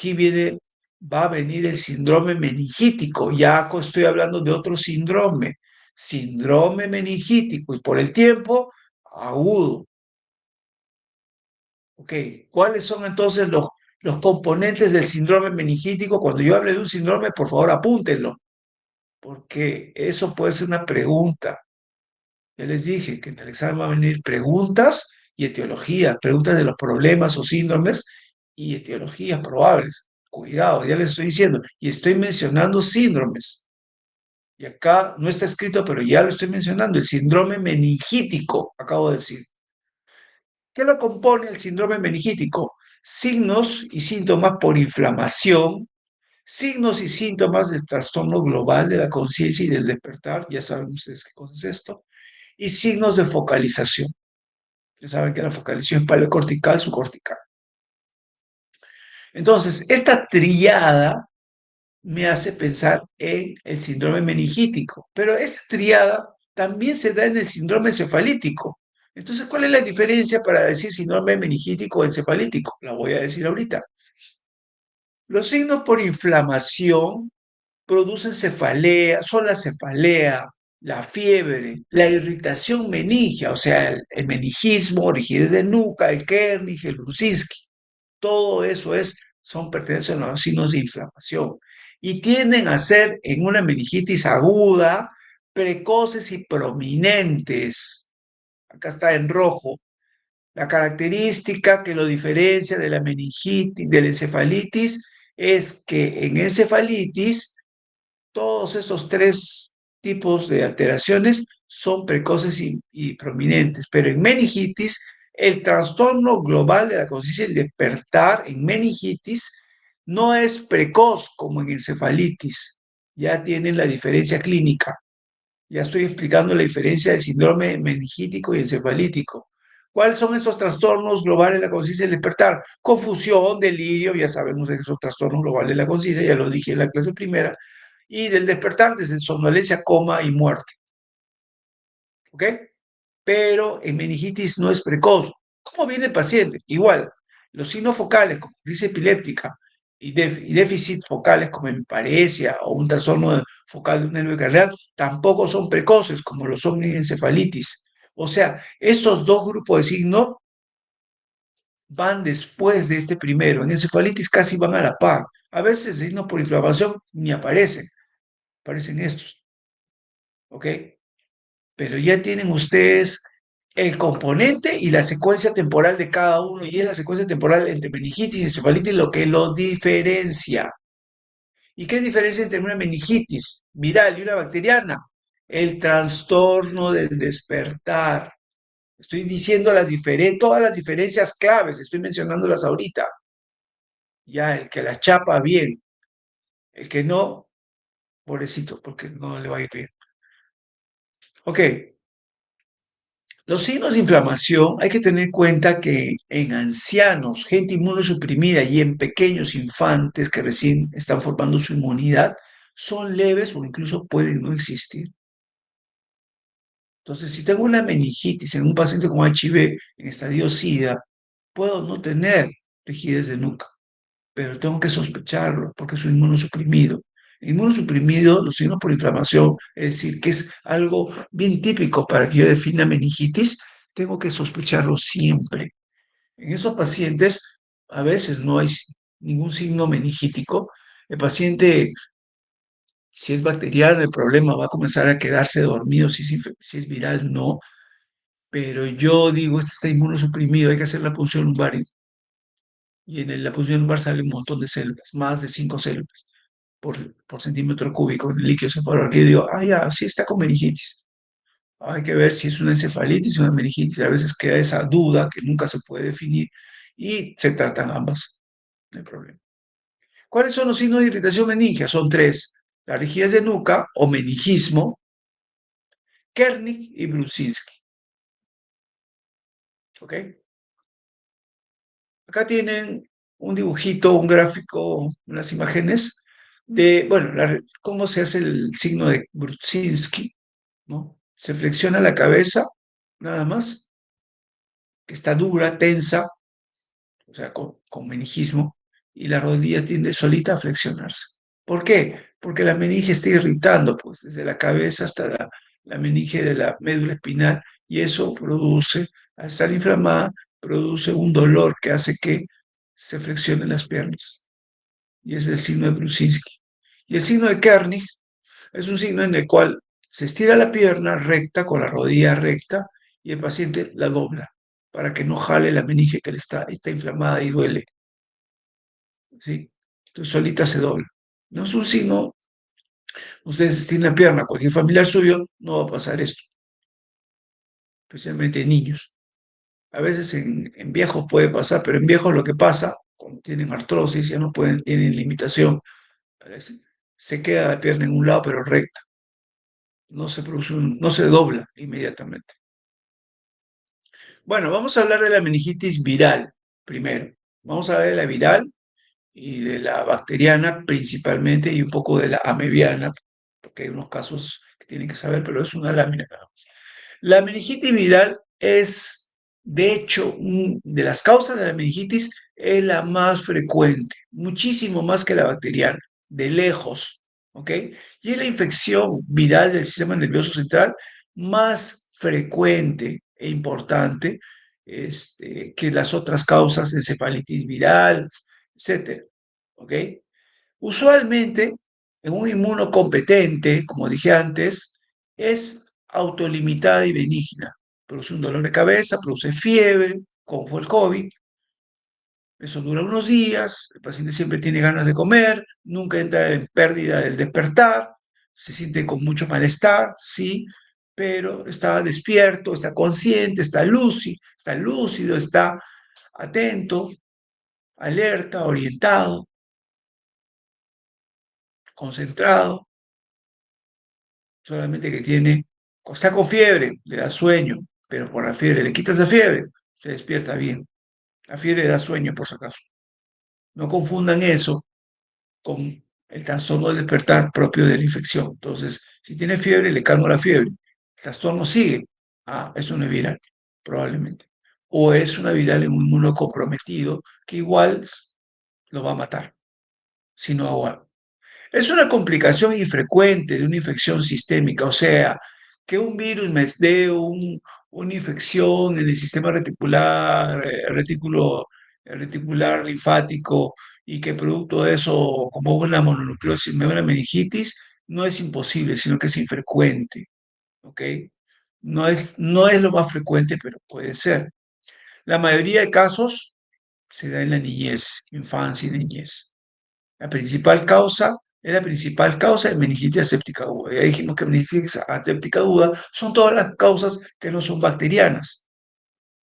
aquí va a venir el síndrome meningítico. Ya estoy hablando de otro síndrome meningítico, y por el tiempo, agudo. Ok, ¿cuáles son entonces los componentes del síndrome meningítico? Cuando yo hable de un síndrome, por favor, apúntenlo, porque eso puede ser una pregunta. Ya les dije que en el examen van a venir preguntas y etiologías, preguntas de los problemas o síndromes y etiologías probables. Cuidado, ya les estoy diciendo, y estoy mencionando síndromes. Y acá no está escrito, pero ya lo estoy mencionando, el síndrome meningítico, acabo de decir. ¿Qué lo compone el síndrome meningítico? Signos y síntomas por inflamación, signos y síntomas del trastorno global de la conciencia y del despertar, ya saben ustedes qué cosa es esto, y signos de focalización. Ya saben que la focalización es paleocortical, subcortical. Entonces, esta triada me hace pensar en el síndrome meningítico, pero esta triada también se da en el síndrome encefalítico. Entonces, ¿cuál es la diferencia para decir síndrome meningítico o encefalítico? La voy a decir ahorita. Los signos por inflamación producen cefalea, son la cefalea, la fiebre, la irritación meningia, o sea, el meningismo, rigidez de nuca, el Kernig, el Brusinski. Todo eso pertenecen a los signos de inflamación y tienden a ser en una meningitis aguda, precoces y prominentes. Acá está en rojo. La característica que lo diferencia de la meningitis, de la encefalitis, es que en encefalitis todos esos tres tipos de alteraciones son precoces y prominentes, pero en meningitis, el trastorno global de la conciencia, el despertar en meningitis, no es precoz como en encefalitis. Ya tienen la diferencia clínica. Ya estoy explicando la diferencia del síndrome meningítico y encefalítico. ¿Cuáles son esos trastornos globales de la conciencia y el despertar? Confusión, delirio, ya sabemos que son trastornos globales de la conciencia, ya lo dije en la clase primera, y del despertar desde somnolencia, coma y muerte. ¿Ok? Pero en meningitis no es precoz. ¿Cómo viene el paciente? Igual, los signos focales, como crisis epiléptica, y déficit focales, como hemiparesia o un trastorno focal de un nervio cardiaco, tampoco son precoces, como lo son en encefalitis. O sea, estos dos grupos de signos van después de este primero. En encefalitis casi van a la par. A veces signos por inflamación ni aparecen estos. ¿Ok? Pero ya tienen ustedes el componente y la secuencia temporal de cada uno, y es la secuencia temporal entre meningitis y encefalitis lo que lo diferencia. ¿Y qué diferencia entre una meningitis viral y una bacteriana? El trastorno del despertar. Estoy diciendo todas las diferencias claves, estoy mencionándolas ahorita. Ya, el que las chapa bien, el que no, pobrecito, porque no le va a ir bien. Ok, los signos de inflamación hay que tener en cuenta que en ancianos, gente inmunosuprimida y en pequeños infantes que recién están formando su inmunidad, son leves o incluso pueden no existir. Entonces, si tengo una meningitis en un paciente con HIV en estadio SIDA, puedo no tener rigidez de nuca, pero tengo que sospecharlo porque es un inmunosuprimido. Inmunosuprimido, los signos por inflamación, es decir, que es algo bien típico para que yo defina meningitis, tengo que sospecharlo siempre. En esos pacientes, a veces no hay ningún signo meningítico. El paciente, si es bacteriano, el problema va a comenzar a quedarse dormido, si es viral, no. Pero yo digo, este está inmunosuprimido, hay que hacer la punción lumbar. Y en la punción lumbar sale un montón de células, más de 5 células por centímetro cúbico en el líquido cefalorraquídeo. Y digo, ah, ya, sí está con meningitis. Hay que ver si es una encefalitis o una meningitis. A veces queda esa duda que nunca se puede definir y se tratan ambas. No hay problema. ¿Cuáles son los signos de irritación meningia? Son tres. La rigidez de nuca o meningismo, Kernig y Brusinski. ¿Ok? Acá tienen un dibujito, un gráfico, unas imágenes de, bueno, cómo se hace el signo de Brusinski, ¿no? Se flexiona la cabeza, nada más, que está dura, tensa, o sea, con meningismo. y la rodilla tiende solita a flexionarse. ¿Por qué? Porque la meninge está irritando, pues, desde la cabeza hasta la meninge de la médula espinal, y eso produce, al estar inflamada, produce un dolor que hace que se flexionen las piernas. Y es el signo de Brusinski. Y el signo de Kernig es un signo en el cual se estira la pierna recta con la rodilla recta y el paciente la dobla para que no jale la meninge que le está inflamada y duele, ¿sí? Entonces solita se dobla. No es un signo, ustedes estiran la pierna, cualquier familiar suyo no va a pasar esto, especialmente en niños. A veces en viejos puede pasar, pero en viejos lo que pasa, cuando tienen artrosis, ya no pueden, tienen limitación, se queda la pierna en un lado pero recta, no se dobla inmediatamente. Bueno, vamos a hablar de la meningitis viral primero. Vamos a hablar de la viral y de la bacteriana principalmente y un poco de la amebiana, porque hay unos casos que tienen que saber, pero es una lámina nada más. La meningitis viral es, de hecho, de las causas de la meningitis, es la más frecuente, muchísimo más que la bacteriana, de lejos, ¿ok? Y es la infección viral del sistema nervioso central más frecuente e importante que las otras causas, encefalitis viral, etcétera, ¿ok? Usualmente, en un inmunocompetente, como dije antes, es autolimitada y benigna. Produce un dolor de cabeza, produce fiebre, como fue el COVID. Eso dura unos días, el paciente siempre tiene ganas de comer, nunca entra en pérdida del despertar, se siente con mucho malestar, sí, pero está despierto, está consciente, está lúcido, está atento, alerta, orientado, concentrado, solamente que está con fiebre, le da sueño, pero por la fiebre, le quitas la fiebre, se despierta bien. La fiebre da sueño, por si acaso. No confundan eso con el trastorno del despertar propio de la infección. Entonces, si tiene fiebre, le calmo la fiebre. El trastorno sigue. Ah, eso no es viral, probablemente. O es una viral en un inmunocomprometido que igual lo va a matar si no aguanta. Es una complicación infrecuente de una infección sistémica, o sea, que un virus me dé una infección en el sistema reticular, reticular linfático y que producto de eso, como una mononucleosis, me dé una meningitis, no es imposible, sino que es infrecuente, ¿ok? No es lo más frecuente, pero puede ser. La mayoría de casos se da en la niñez, infancia y niñez. La principal causa de meningitis aséptica aguda. Ya dijimos que meningitis aséptica aguda son todas las causas que no son bacterianas.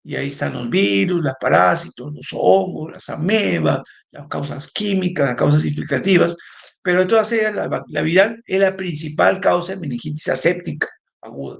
Y ahí están los virus, los parásitos, los hongos, las amebas, las causas químicas, las causas infiltrativas. Pero de todas ellas, la viral es la principal causa de meningitis aséptica aguda.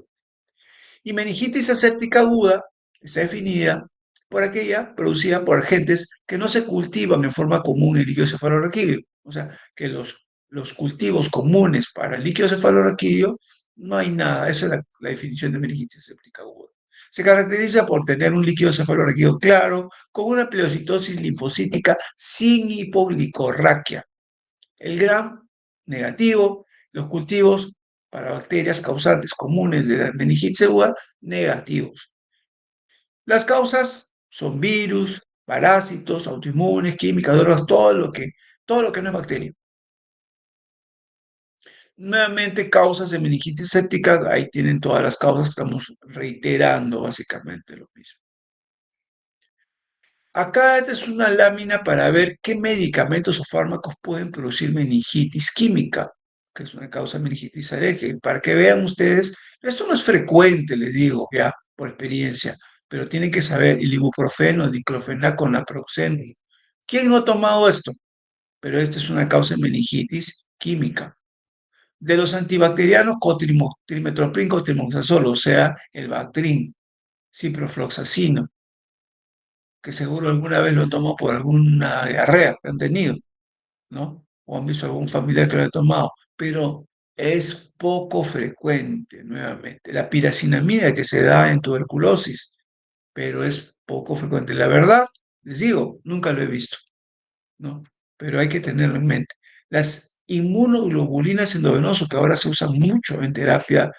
Y meningitis aséptica aguda está definida por aquella producida por agentes que no se cultivan en forma común en el líquido cefalorraquídeo. O sea, que los cultivos comunes para el líquido cefalorraquídeo no hay nada. Esa es la definición de meningitis aséptica aguda. Se caracteriza por tener un líquido cefalorraquídeo claro, con una pleocitosis linfocítica sin hipoglicorraquia. El gram negativo, los cultivos para bacterias causantes comunes de la meningitis aguda negativos. Las causas son virus, parásitos, autoinmunes, químicas, drogas, todo lo que no es bacteria. Nuevamente, causas de meningitis séptica, ahí tienen todas las causas, estamos reiterando básicamente lo mismo. Acá esta es una lámina para ver qué medicamentos o fármacos pueden producir meningitis química, que es una causa de meningitis alérgica. Para que vean ustedes, esto no es frecuente, les digo, ya, por experiencia, pero tienen que saber el ibuprofeno, diclofenaco, naproxeno. ¿Quién no ha tomado esto? Pero esta es una causa de meningitis química. De los antibacterianos, trimetoprim, cotrimoxazol, o sea, el Bactrim, ciprofloxacino, que seguro alguna vez lo tomó por alguna diarrea que han tenido, ¿no? O han visto algún familiar que lo ha tomado, pero es poco frecuente, nuevamente. La piracinamida que se da en tuberculosis, pero es poco frecuente. La verdad, les digo, nunca lo he visto, ¿no? pero hay que tenerlo en mente. Las inmunoglobulinas endovenoso, que ahora se usan mucho en terapia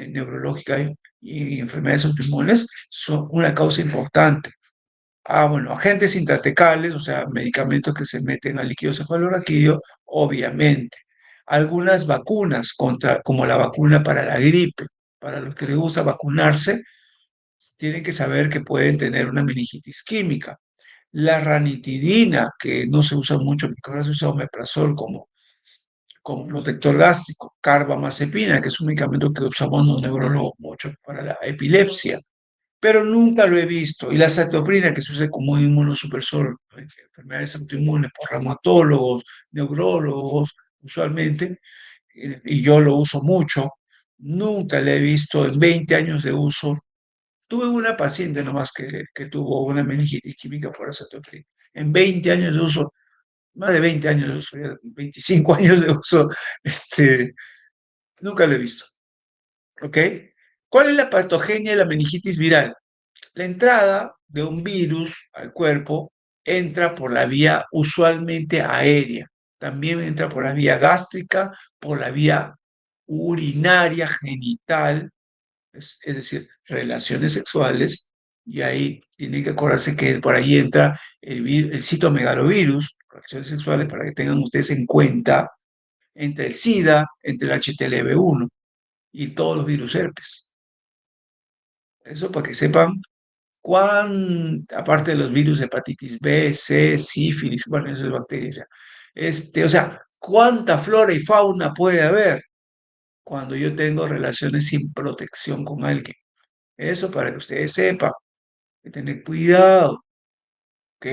neurológica y enfermedades autoinmunes, son una causa importante. Ah, bueno, agentes intratecales, o sea, medicamentos que se meten al líquido cefalorraquídeo, obviamente. Algunas vacunas como la vacuna para la gripe, para los que les gusta vacunarse, tienen que saber que pueden tener una meningitis química. La ranitidina, que no se usa mucho, porque ahora se usa omeprazol como protector gástrico. Carbamazepina, que es un medicamento que usamos los neurólogos mucho para la epilepsia, pero nunca lo he visto. Y la cetoprina, que se usa como un inmunosupresor en enfermedades autoinmunes por reumatólogos, neurólogos, usualmente, y yo lo uso mucho, nunca le he visto en 20 años de uso. Tuve una paciente nomás que tuvo una meningitis química por acetoprina. En 20 años de uso, más de 20 años de uso, ya 25 años de uso, nunca lo he visto. ¿Ok? ¿Cuál es la patogenia de la meningitis viral? La entrada de un virus al cuerpo entra por la vía usualmente aérea. También entra por la vía gástrica, por la vía urinaria genital, es decir, relaciones sexuales, y ahí tienen que acordarse que por ahí entra el citomegalovirus, relaciones sexuales, para que tengan ustedes en cuenta, entre el SIDA, entre el HTLV1 y todos los virus herpes. Eso para que sepan aparte de los virus, hepatitis B, C, sífilis, bueno, eso es bacterias ya. O sea, ¿cuánta flora y fauna puede haber cuando yo tengo relaciones sin protección con alguien? Eso para que ustedes sepan, hay que tener cuidado, ¿ok?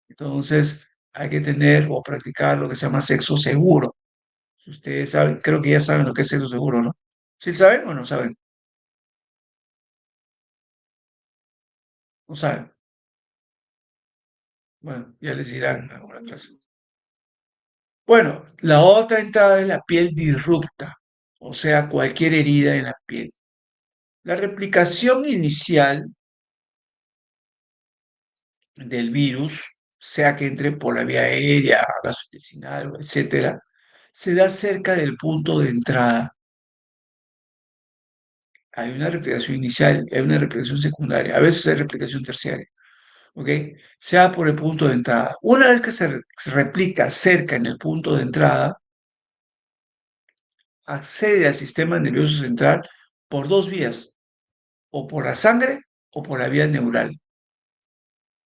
Entonces, hay que tener o practicar lo que se llama sexo seguro. Si ustedes saben, creo que ya saben lo que es sexo seguro, ¿no? ¿Sí saben o no saben? No saben. Bueno, ya les dirán en alguna clase. Bueno, la otra entrada es la piel disrupta, o sea, cualquier herida en la piel. La replicación inicial del virus, sea que entre por la vía aérea, gastrointestinal, etcétera, se da cerca del punto de entrada. Hay una replicación inicial, hay una replicación secundaria, a veces hay replicación terciaria, ¿ok? Sea por el punto de entrada. Una vez que se replica cerca en el punto de entrada, accede al sistema nervioso central por dos vías, o por la sangre o por la vía neural.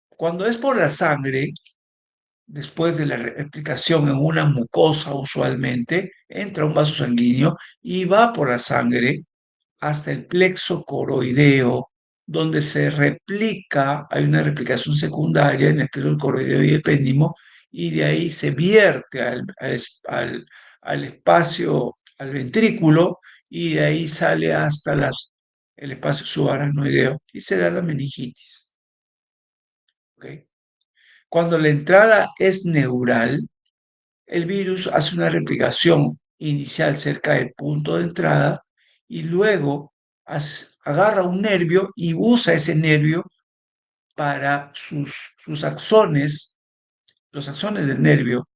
Cuando es por la sangre, después de la replicación en una mucosa usualmente, entra un vaso sanguíneo y va por la sangre hasta el plexo coroideo, donde se replica, hay una replicación secundaria en el plexo coroideo y epéndimo, y de ahí se vierte al espacio, al ventrículo, y de ahí sale hasta el espacio subaracnoideo y se da la meningitis. ¿Ok? Cuando la entrada es neural, el virus hace una replicación inicial cerca del punto de entrada y luego agarra un nervio y usa ese nervio para sus axones, los axones del nervio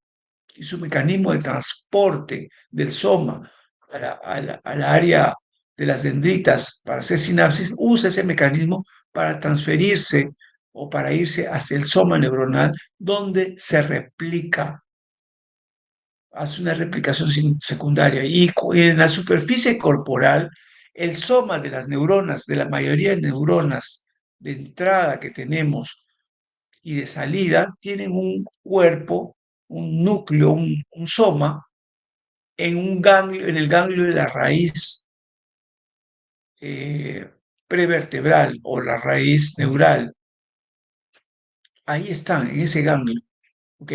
y su mecanismo de transporte del soma a la área de las dendritas para hacer sinapsis, usa ese mecanismo para transferirse o para irse hacia el soma neuronal donde se replica, hace una replicación secundaria. Y en la superficie corporal, el soma de las neuronas, de la mayoría de neuronas de entrada que tenemos y de salida, tienen un cuerpo, un núcleo, un soma, en un ganglio, en el ganglio de la raíz eh, prevertebral o la raíz neural. Ahí están, en ese ganglio, ¿ok?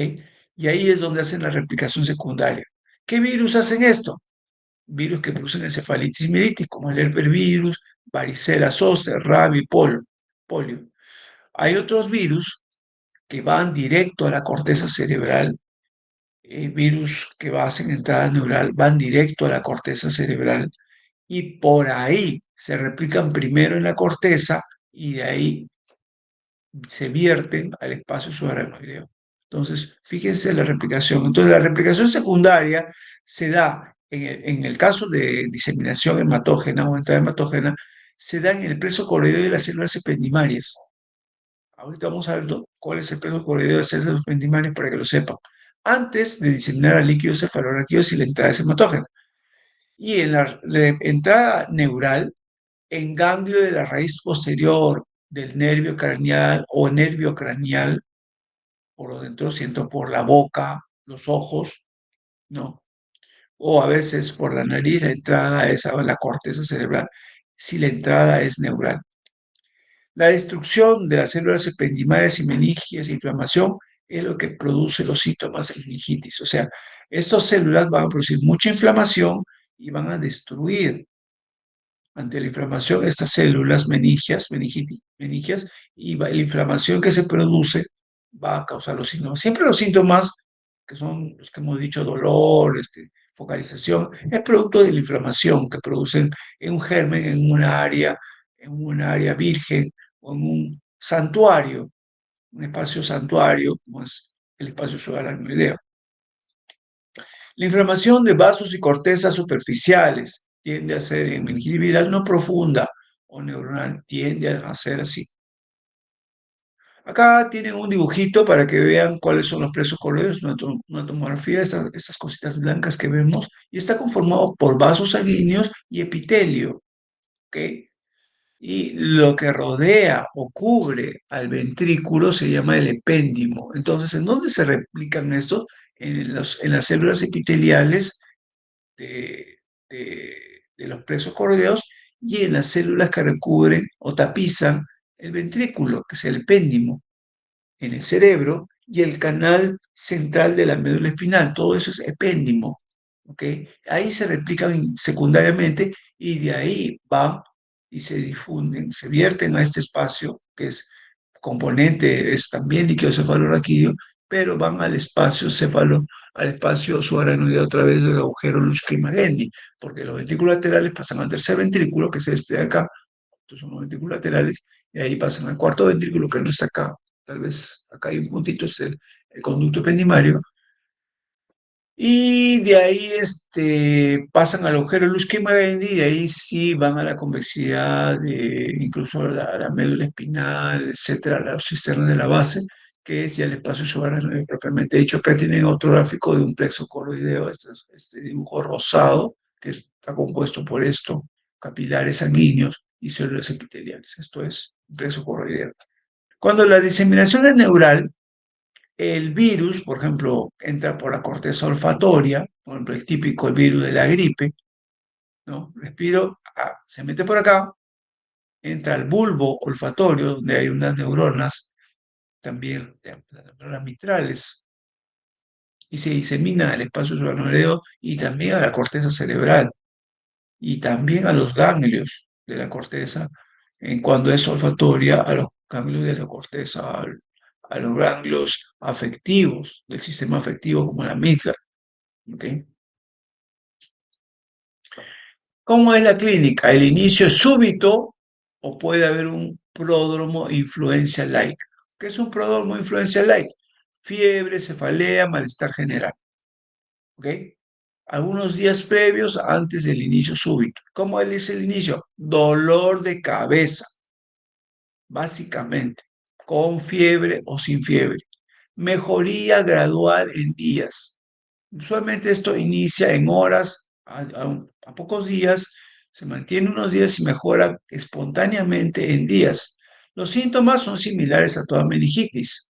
Y ahí es donde hacen la replicación secundaria. ¿Qué virus hacen esto? Virus que producen encefalitis mielitis, como el herpesvirus, varicela zoster, rabia, polio. Hay otros virus que van directo a la corteza cerebral, virus que hacen entrada neural, van directo a la corteza cerebral y por ahí se replican primero en la corteza y de ahí se vierten al espacio subaracnoideo. Entonces, fíjense la replicación. Entonces, la replicación secundaria se da en el caso de diseminación hematógena o entrada hematógena, se da en el preso coroideo de las células ependimarias. Ahorita vamos a ver cuál es el preso coroideo de las células ependimarias para que lo sepan. Antes de diseminar al líquido cefalorraquídeo si la entrada es hematógena. Y en la entrada neural, en ganglio de la raíz posterior del nervio craneal o nervio craneal, por dentro, siento por la boca, los ojos, ¿no? O a veces por la nariz, la entrada es a la corteza cerebral, si la entrada es neural. La destrucción de las células ependimales y meningias e inflamación es lo que produce los síntomas de meningitis. O sea, estas células van a producir mucha inflamación y van a destruir ante la inflamación estas células meningias y la inflamación que se produce va a causar los síntomas. Siempre los síntomas, que son los que hemos dicho, dolor, focalización, es producto de la inflamación que producen en un germen, en un área virgen o en un santuario, un espacio santuario, como es el espacio subaracnoideo. La inflamación de vasos y cortezas superficiales tiende a ser en meningitis viral no profunda o neuronal, tiende a ser así. Acá tienen un dibujito para que vean cuáles son los presos coroidales, una tomografía, esas cositas blancas que vemos, y está conformado por vasos sanguíneos y epitelio, ¿ok? Y lo que rodea o cubre al ventrículo se llama el epéndimo. Entonces, ¿en dónde se replican estos? En las células epiteliales de, de, de los presos coroideos y en las células que recubren o tapizan el ventrículo, que es el epéndimo, en el cerebro y el canal central de la médula espinal. Todo eso es epéndimo. ¿Ok? Ahí se replican secundariamente y de ahí van y se difunden, se vierten a este espacio que es componente, es también líquido cefalorraquídeo, pero van al espacio subaracnoideo a través del agujero Lutz-Krimagendy, porque los ventrículos laterales pasan al tercer ventrículo, que es este de acá, estos son los ventrículos laterales, y ahí pasan al cuarto ventrículo, que no está acá, tal vez acá hay un puntito, es el conducto ependimario, y de ahí pasan al agujero Luz-Kemal-Kendi y de ahí sí van a la convexidad, incluso a la médula espinal, etcétera, a los cisternas de la base, que es ya el espacio subaracnoideo propiamente dicho. Acá tienen otro gráfico de un plexo coroideo, este dibujo rosado, que está compuesto por esto, capilares sanguíneos y células epiteliales. Esto es un plexo coroideo. Cuando la diseminación es neural, el virus, por ejemplo, entra por la corteza olfatoria, por ejemplo, el típico el virus de la gripe, ¿no? Respiro, se mete por acá, entra al bulbo olfatorio, donde hay unas neuronas, también las neuronas mitrales, y se disemina al espacio subaracnoideo y también a la corteza cerebral, y también a los ganglios de la corteza, en cuando es olfatoria, a los ganglios de la corteza, a los ganglios afectivos del sistema afectivo, como la amígdala. ¿Okay? ¿Cómo es la clínica? El inicio es súbito o puede haber un pródromo influencia like. ¿Qué es un pródromo influencia like? Fiebre, cefalea, malestar general. ¿Ok? Algunos días previos antes del inicio súbito. ¿Cómo es el inicio? Dolor de cabeza, básicamente, con fiebre o sin fiebre. Mejoría gradual en días. Usualmente esto inicia en horas, a pocos días, se mantiene unos días y mejora espontáneamente en días. Los síntomas son similares a toda meningitis.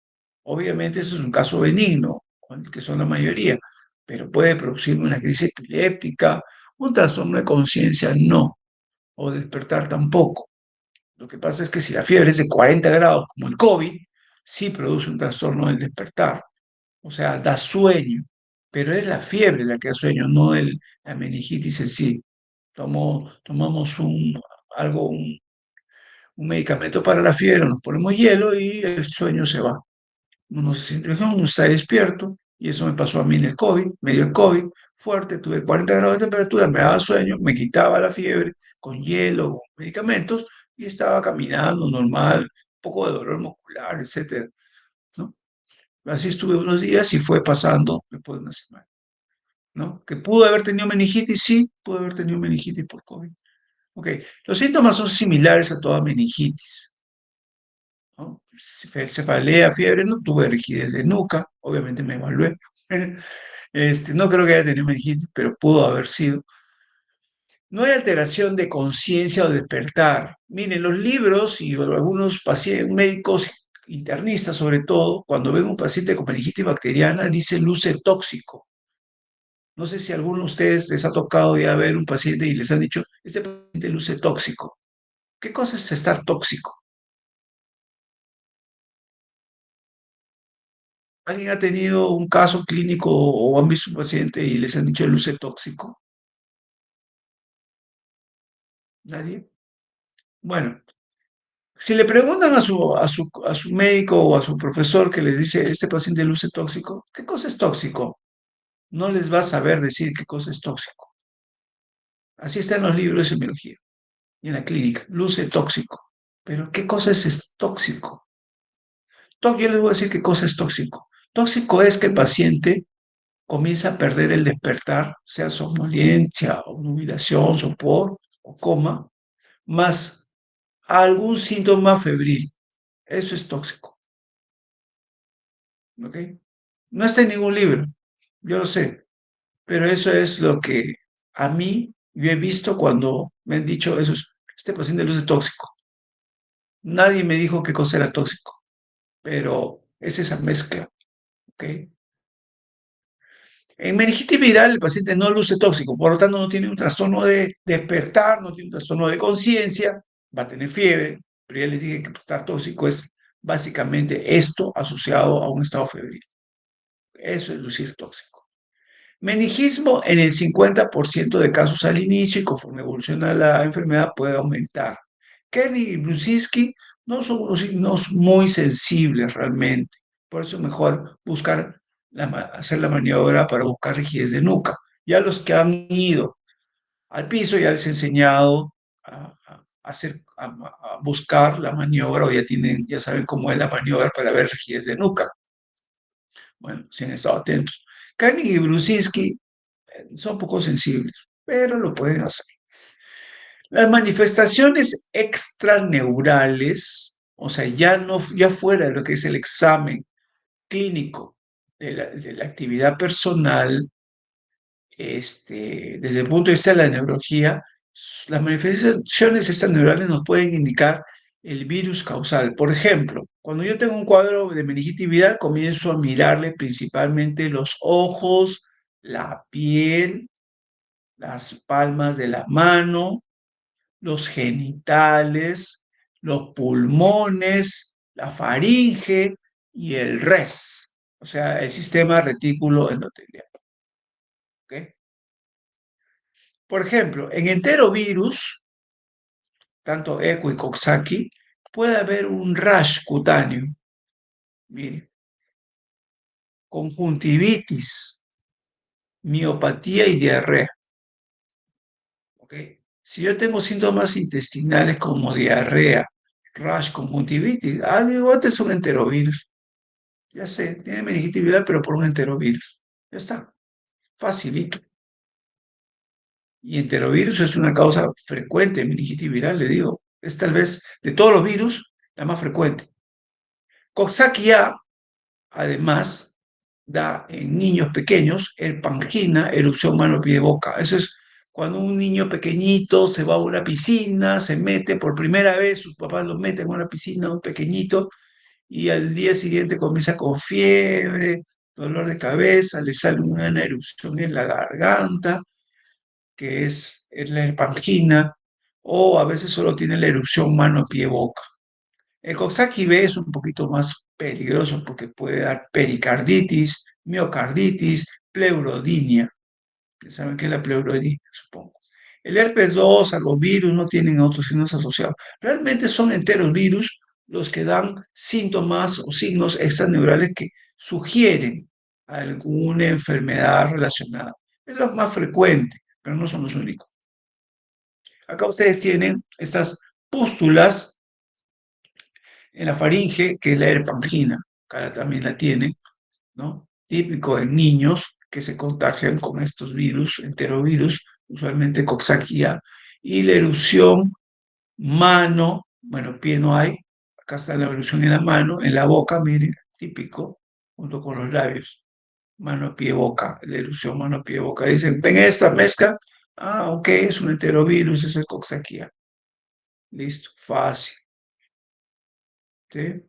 Obviamente eso es un caso benigno, que son la mayoría, pero puede producir una crisis epiléptica, un trastorno de conciencia no, o despertar tampoco. Lo que pasa es que si la fiebre es de 40 grados, como el COVID, sí produce un trastorno del despertar, o sea, da sueño, pero es la fiebre la que da sueño, no la meningitis en sí. Tomamos un medicamento para la fiebre, nos ponemos hielo y el sueño se va. Uno se siente mejor, uno está despierto, y eso me pasó a mí en el COVID, me dio el COVID fuerte, tuve 40 grados de temperatura, me daba sueño, me quitaba la fiebre con hielo, con medicamentos, y estaba caminando normal, un poco de dolor muscular, etcétera, ¿no? Así estuve unos días y fue pasando después de una semana, ¿no? Que pudo haber tenido meningitis, sí, pudo haber tenido meningitis por COVID. Ok, los síntomas son similares a toda meningitis, ¿no? Cefalea, fiebre, no tuve rigidez de nuca, obviamente me evalué. No creo que haya tenido meningitis, pero pudo haber sido. No hay alteración de conciencia o despertar. Miren, los libros y algunos pacientes, médicos internistas sobre todo, cuando ven un paciente con meningitis bacteriana, dice luce tóxico. No sé si a alguno de ustedes les ha tocado ya ver un paciente y les han dicho, este paciente luce tóxico. ¿Qué cosa es estar tóxico? ¿Alguien ha tenido un caso clínico o han visto un paciente y les han dicho luce tóxico? ¿Nadie? Bueno, si le preguntan a su médico o a su profesor que les dice, este paciente luce tóxico, ¿qué cosa es tóxico? No les va a saber decir qué cosa es tóxico. Así está en los libros de semiología y en la clínica, luce tóxico. Pero ¿qué cosa es tóxico? Yo les voy a decir qué cosa es tóxico. Tóxico es que el paciente comienza a perder el despertar, sea somnolencia, obnubilación, sopor o coma, más algún síntoma febril. Eso es tóxico. ¿Ok? No está en ningún libro, yo lo sé, pero eso es lo que a mí yo he visto cuando me han dicho eso es, este paciente luce tóxico. Nadie me dijo qué cosa era tóxico, pero es esa mezcla, ¿ok? En meningitis viral el paciente no luce tóxico, por lo tanto no tiene un trastorno de despertar, no tiene un trastorno de conciencia, va a tener fiebre, pero ya les dije que estar tóxico es básicamente esto asociado a un estado febril. Eso es lucir tóxico. Meningismo en el 50% de casos al inicio y conforme evoluciona la enfermedad puede aumentar. Kernig y Brusinski no son unos signos muy sensibles realmente. Por eso es mejor buscar hacer la maniobra para buscar rigidez de nuca. Ya los que han ido al piso ya les he enseñado a buscar la maniobra o ya saben cómo es la maniobra para ver rigidez de nuca. Bueno, si han estado atentos. Kernig y Brusinski son poco sensibles, pero lo pueden hacer. Las manifestaciones extraneurales, o sea, ya fuera de lo que es el examen clínico de la actividad personal, desde el punto de vista de la neurología, las manifestaciones extraneurales nos pueden indicar el virus causal. Por ejemplo, cuando yo tengo un cuadro de meningitis viral, comienzo a mirarle principalmente los ojos, la piel, las palmas de la mano, los genitales, los pulmones, la faringe y el res, o sea, el sistema retículo endotelial. ¿Okay? Por ejemplo, en enterovirus, tanto ECO y Coxsackie, puede haber un rash cutáneo, mire, conjuntivitis, miopatía y diarrea. ¿Okay? Si yo tengo síntomas intestinales como diarrea, rash, conjuntivitis, digo, este es un enterovirus. Ya sé, tiene meningitis viral, pero por un enterovirus. Ya está, facilito. Y enterovirus es una causa frecuente de meningitis viral, le digo. Es tal vez de todos los virus la más frecuente. Coxsackie además, da en niños pequeños pangina, erupción mano, pie, boca. Eso es cuando un niño pequeñito se va a una piscina, se mete por primera vez, sus papás lo meten en una piscina, un pequeñito, y al día siguiente comienza con fiebre, dolor de cabeza, le sale una erupción en la garganta, que es la pangina, o a veces solo tiene la erupción mano, pie, boca. El Coxsackie B es un poquito más peligroso porque puede dar pericarditis, miocarditis, pleurodinia. ¿Saben qué es la pleurodinia? Supongo. El herpes 2, virus no tienen otros signos asociados. Realmente son enteros virus los que dan síntomas o signos extraneurales que sugieren alguna enfermedad relacionada. Es lo más frecuente, pero no son los únicos. Acá ustedes tienen estas pústulas en la faringe, que es la erpangina, acá también la tienen, ¿no? Típico en niños que se contagian con estos virus, enterovirus, usualmente Coxsackia, y la erupción mano, bueno, pie no hay, acá está la erupción en la mano, en la boca, miren, típico, junto con los labios, mano, pie, boca, la erupción mano, pie, boca. Dicen, ven esta mezcla, ah, ok, es un enterovirus, es el Coxsackia. Listo, fácil. ¿Sí?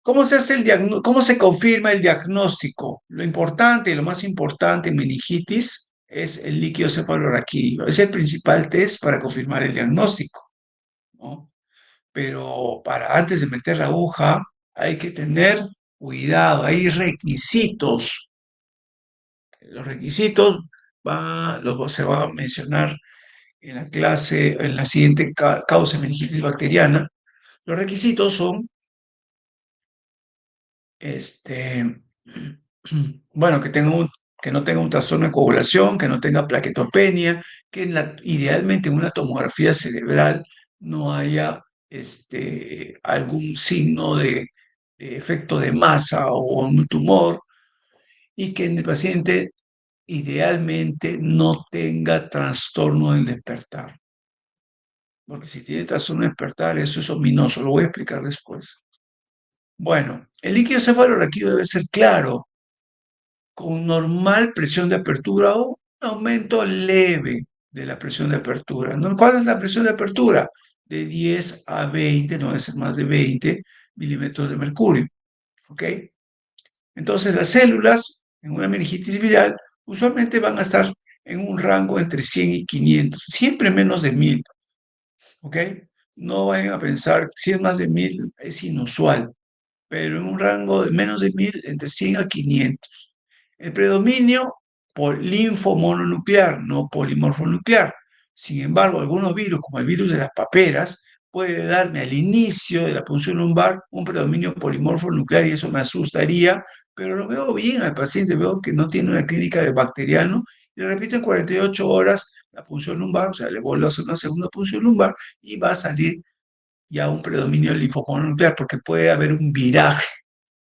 ¿Cómo se hace cómo se confirma el diagnóstico? Lo importante, lo más importante en meningitis es el líquido cefalorraquídeo. Es el principal test para confirmar el diagnóstico, ¿no? Pero para antes de meter la aguja hay que tener cuidado, hay requisitos. Los requisitos se va a mencionar en la clase, en la siguiente causa de meningitis bacteriana. Los requisitos son este, bueno, que no tenga un trastorno de coagulación, que no tenga plaquetopenia, que idealmente en una tomografía cerebral no haya algún signo de efecto de masa o un tumor y que en el paciente idealmente no tenga trastorno del despertar. Porque si tiene trastorno del despertar, eso es ominoso, lo voy a explicar después. Bueno, el líquido cefalorraquídeo debe ser claro, con normal presión de apertura o un aumento leve de la presión de apertura. ¿No? ¿Cuál es la presión de apertura? De 10 a 20, no debe ser más de 20 milímetros de mercurio. ¿Ok? Entonces las células en una meningitis viral usualmente van a estar en un rango entre 100 y 500, siempre menos de 1000. ¿Ok? No vayan a pensar, si es más de 1000 es inusual, pero en un rango de menos de 1000, entre 100 a 500. El predominio por linfomononuclear, no polimorfonuclear. Sin embargo, algunos virus, como el virus de las paperas, puede darme al inicio de la punción lumbar un predominio polimorfonuclear y eso me asustaría, pero lo veo bien al paciente, veo que no tiene una clínica de bacteriano y le repito en 48 horas la punción lumbar, o sea, le vuelvo a hacer una segunda punción lumbar y va a salir ya un predominio linfomononuclear porque puede haber un viraje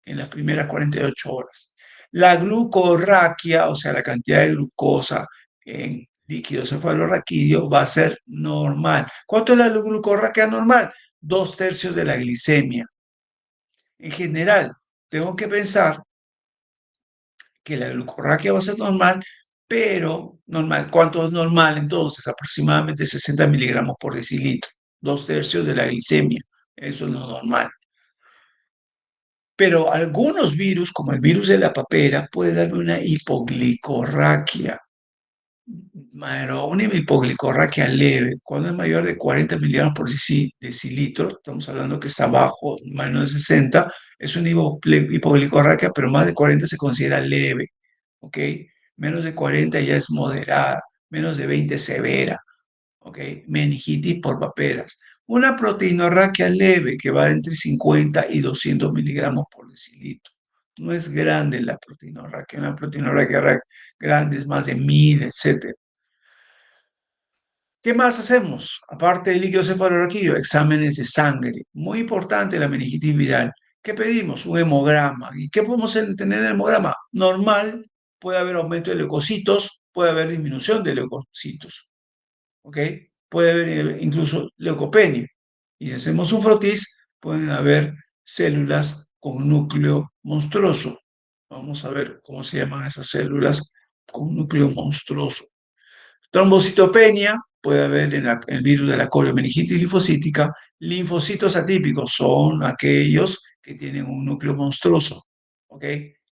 en las primeras 48 horas. La glucorraquia, o sea, la cantidad de glucosa en líquido cefalorraquídeo va a ser normal. ¿Cuánto es la glucorraquia normal? 2/3 de la glicemia. En general, tengo que pensar que la glucorraquia va a ser normal, pero normal. ¿Cuánto es normal entonces? Aproximadamente 60 miligramos por decilitro. 2/3 de la glicemia. Eso es lo normal. Pero algunos virus, como el virus de la papera, puede darme una hipoglicorraquia. Bueno, una hipoglicorraquia leve, cuando es mayor de 40 miligramos por decilitro, estamos hablando que está bajo, menos de 60, es una hipoglicorraquia, pero más de 40 se considera leve, ¿ok? Menos de 40 ya es moderada, menos de 20 severa. ¿Ok? Meningitis por paperas. Una proteinorraquia leve que va entre 50 y 200 miligramos por decilitro. No es grande la proteinorraquia, una proteinorraquia grande es más de 1000, etc. ¿Qué más hacemos? Aparte del líquido cefalorraquídeo, exámenes de sangre. Muy importante la meningitis viral. ¿Qué pedimos? Un hemograma. ¿Y qué podemos tener en el hemograma? Normal, puede haber aumento de leucocitos, puede haber disminución de leucocitos. ¿Ok? Puede haber incluso leucopenia. Y si hacemos un frotis, pueden haber células con núcleo monstruoso. Vamos a ver cómo se llaman esas células con núcleo monstruoso. Trombocitopenia, puede haber en el virus de la coriomeningitis linfocítica. Linfocitos atípicos son aquellos que tienen un núcleo monstruoso, ¿ok?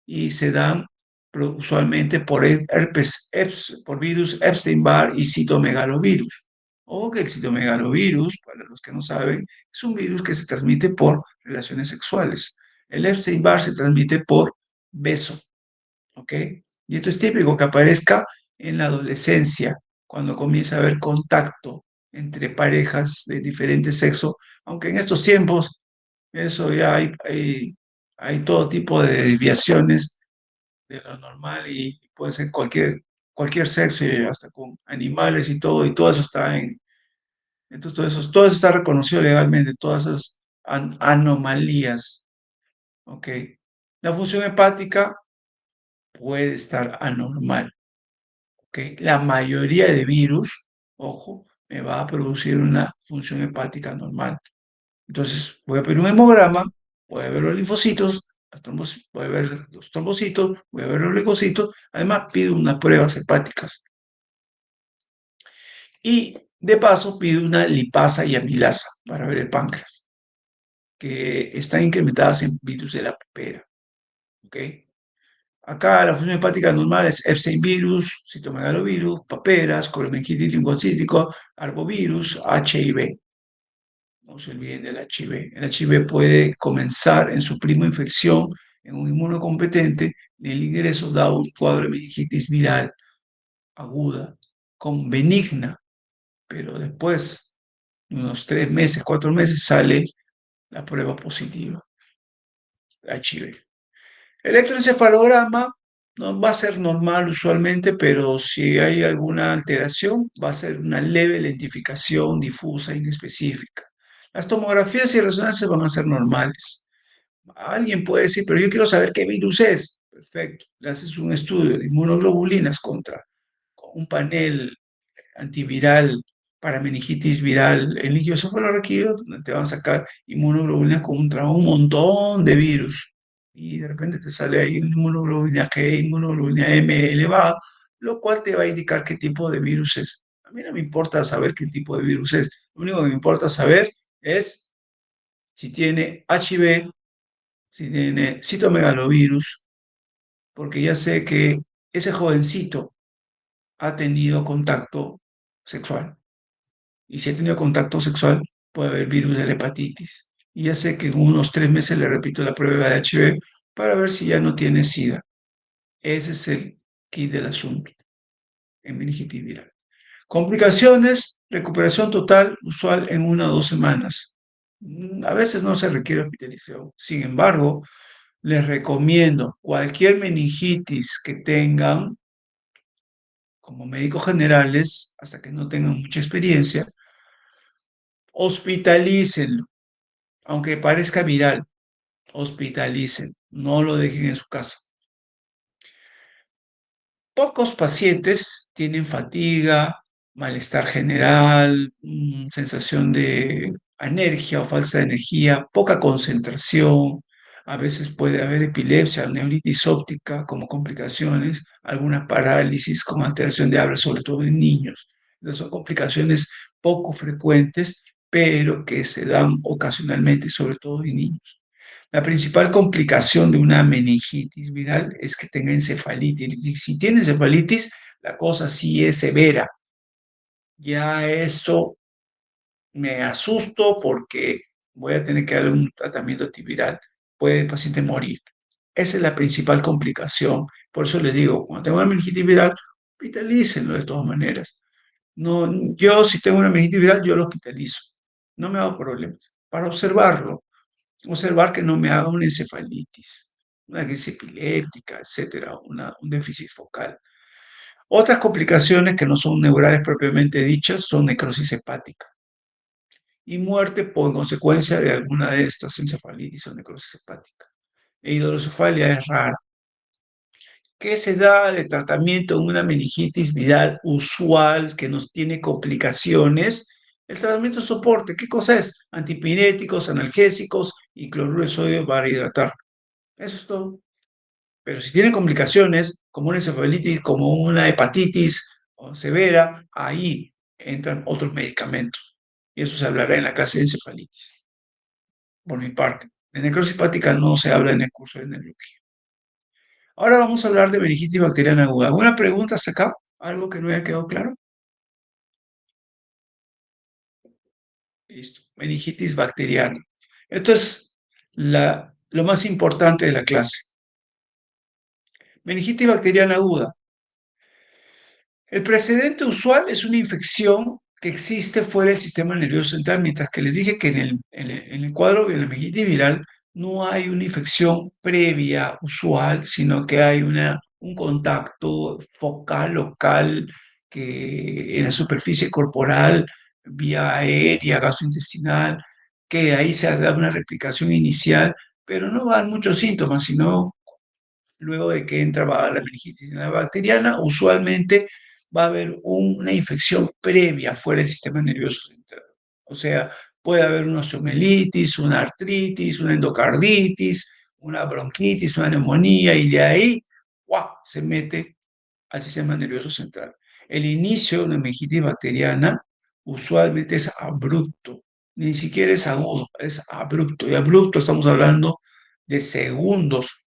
Y se dan usualmente por herpes, por virus Epstein-Barr y citomegalovirus. O que el citomegalovirus, para los que no saben, es un virus que se transmite por relaciones sexuales. El Epstein-Barr se transmite por beso, ¿ok? Y esto es típico que aparezca en la adolescencia, cuando comienza a haber contacto entre parejas de diferente sexo, aunque en estos tiempos eso ya hay todo tipo de desviaciones de lo normal y puede ser cualquier sexo, y hasta con animales y todo eso está entonces todo eso está reconocido legalmente, todas esas anomalías, ¿ok? La función hepática puede estar anormal, ¿ok? La mayoría de virus, ojo, me va a producir una función hepática normal. Entonces, voy a pedir un hemograma, voy a ver los linfocitos, voy a ver los trombocitos, voy a ver los leucocitos, además pido unas pruebas hepáticas y de paso pido una lipasa y amilasa para ver el páncreas, que están incrementadas en virus de la pupera, ¿ok? Acá la función hepática normal es Epstein virus, citomegalovirus, paperas, colomengitis linfocítico, arbovirus, HIV. No se olviden del HIV. El HIV puede comenzar en su prima infección en un inmunocompetente y el ingreso da un cuadro de meningitis viral aguda con benigna, pero después de unos 3 meses, 4 meses sale la prueba positiva, HIV. Electroencefalograma no va a ser normal usualmente, pero si hay alguna alteración, va a ser una leve lentificación difusa, inespecífica. Las tomografías y resonancias van a ser normales. Alguien puede decir, pero yo quiero saber qué virus es. Perfecto. Le haces un estudio de inmunoglobulinas contra un panel antiviral para meningitis viral en líquido cefalorraquídeo, donde te van a sacar inmunoglobulinas contra un montón de virus. Y de repente te sale ahí inmunoglobulina G, inmunoglobulina M elevada, lo cual te va a indicar qué tipo de virus es. A mí no me importa saber qué tipo de virus es. Lo único que me importa saber es si tiene HIV, si tiene citomegalovirus, porque ya sé que ese jovencito ha tenido contacto sexual. Y si ha tenido contacto sexual, puede haber virus de la hepatitis. Y ya sé que en unos 3 meses le repito la prueba de HIV para ver si ya no tiene SIDA. Ese es el kit del asunto en meningitis viral. Complicaciones, recuperación total usual en 1 o 2 semanas. A veces no se requiere hospitalización. Sin embargo, les recomiendo cualquier meningitis que tengan como médicos generales, hasta que no tengan mucha experiencia, hospitalícenlo, aunque parezca viral, hospitalicen, no lo dejen en su casa. Pocos pacientes tienen fatiga, malestar general, sensación de anergia o falta de energía, poca concentración. A veces puede haber epilepsia, neuritis óptica como complicaciones, alguna parálisis con alteración de habla, sobre todo en niños. Esas son complicaciones poco frecuentes, pero que se dan ocasionalmente, sobre todo en niños. La principal complicación de una meningitis viral es que tenga encefalitis. Y si tiene encefalitis, la cosa sí es severa. Ya eso me asusto porque voy a tener que darle un tratamiento antiviral. Puede el paciente morir. Esa es la principal complicación. Por eso les digo, cuando tengo una meningitis viral, hospitalícenlo de todas maneras. No, yo si tengo una meningitis viral, yo lo hospitalizo. No me hago problemas. Para observarlo, observar que no me haga una encefalitis, una crisis epiléptica, etcétera, un déficit focal. Otras complicaciones que no son neurales propiamente dichas son necrosis hepática y muerte por consecuencia de alguna de estas encefalitis o necrosis hepática. E hidrocefalia es rara. ¿Qué se da de tratamiento en una meningitis viral usual que nos tiene complicaciones? El tratamiento de soporte, ¿qué cosa es? Antipiréticos, analgésicos y cloruro de sodio para hidratar. Eso es todo. Pero si tiene complicaciones, como una encefalitis, como una hepatitis severa, ahí entran otros medicamentos. Y eso se hablará en la clase de encefalitis, por mi parte. De necrosis hepática no se habla en el curso de neurología. Ahora vamos a hablar de meningitis bacteriana aguda. ¿Alguna pregunta hasta acá? ¿Algo que no haya quedado claro? Listo. Meningitis bacteriana. Esto es lo más importante de la clase. Meningitis bacteriana aguda. El precedente usual es una infección que existe fuera del sistema nervioso central, mientras que les dije que en el cuadro de la meningitis viral no hay una infección previa usual, sino que hay un contacto focal local que en la superficie corporal, vía aérea, gastrointestinal, que ahí se da una replicación inicial, pero no van muchos síntomas, sino luego de que entra la meningitis en la bacteriana, usualmente va a haber una infección previa fuera del sistema nervioso central. O sea, puede haber una osteomielitis, una artritis, una endocarditis, una bronquitis, una neumonía, y de ahí, ¡guau!, se mete al sistema nervioso central. El inicio de una meningitis bacteriana usualmente es abrupto, ni siquiera es agudo, es abrupto. Y abrupto estamos hablando de segundos,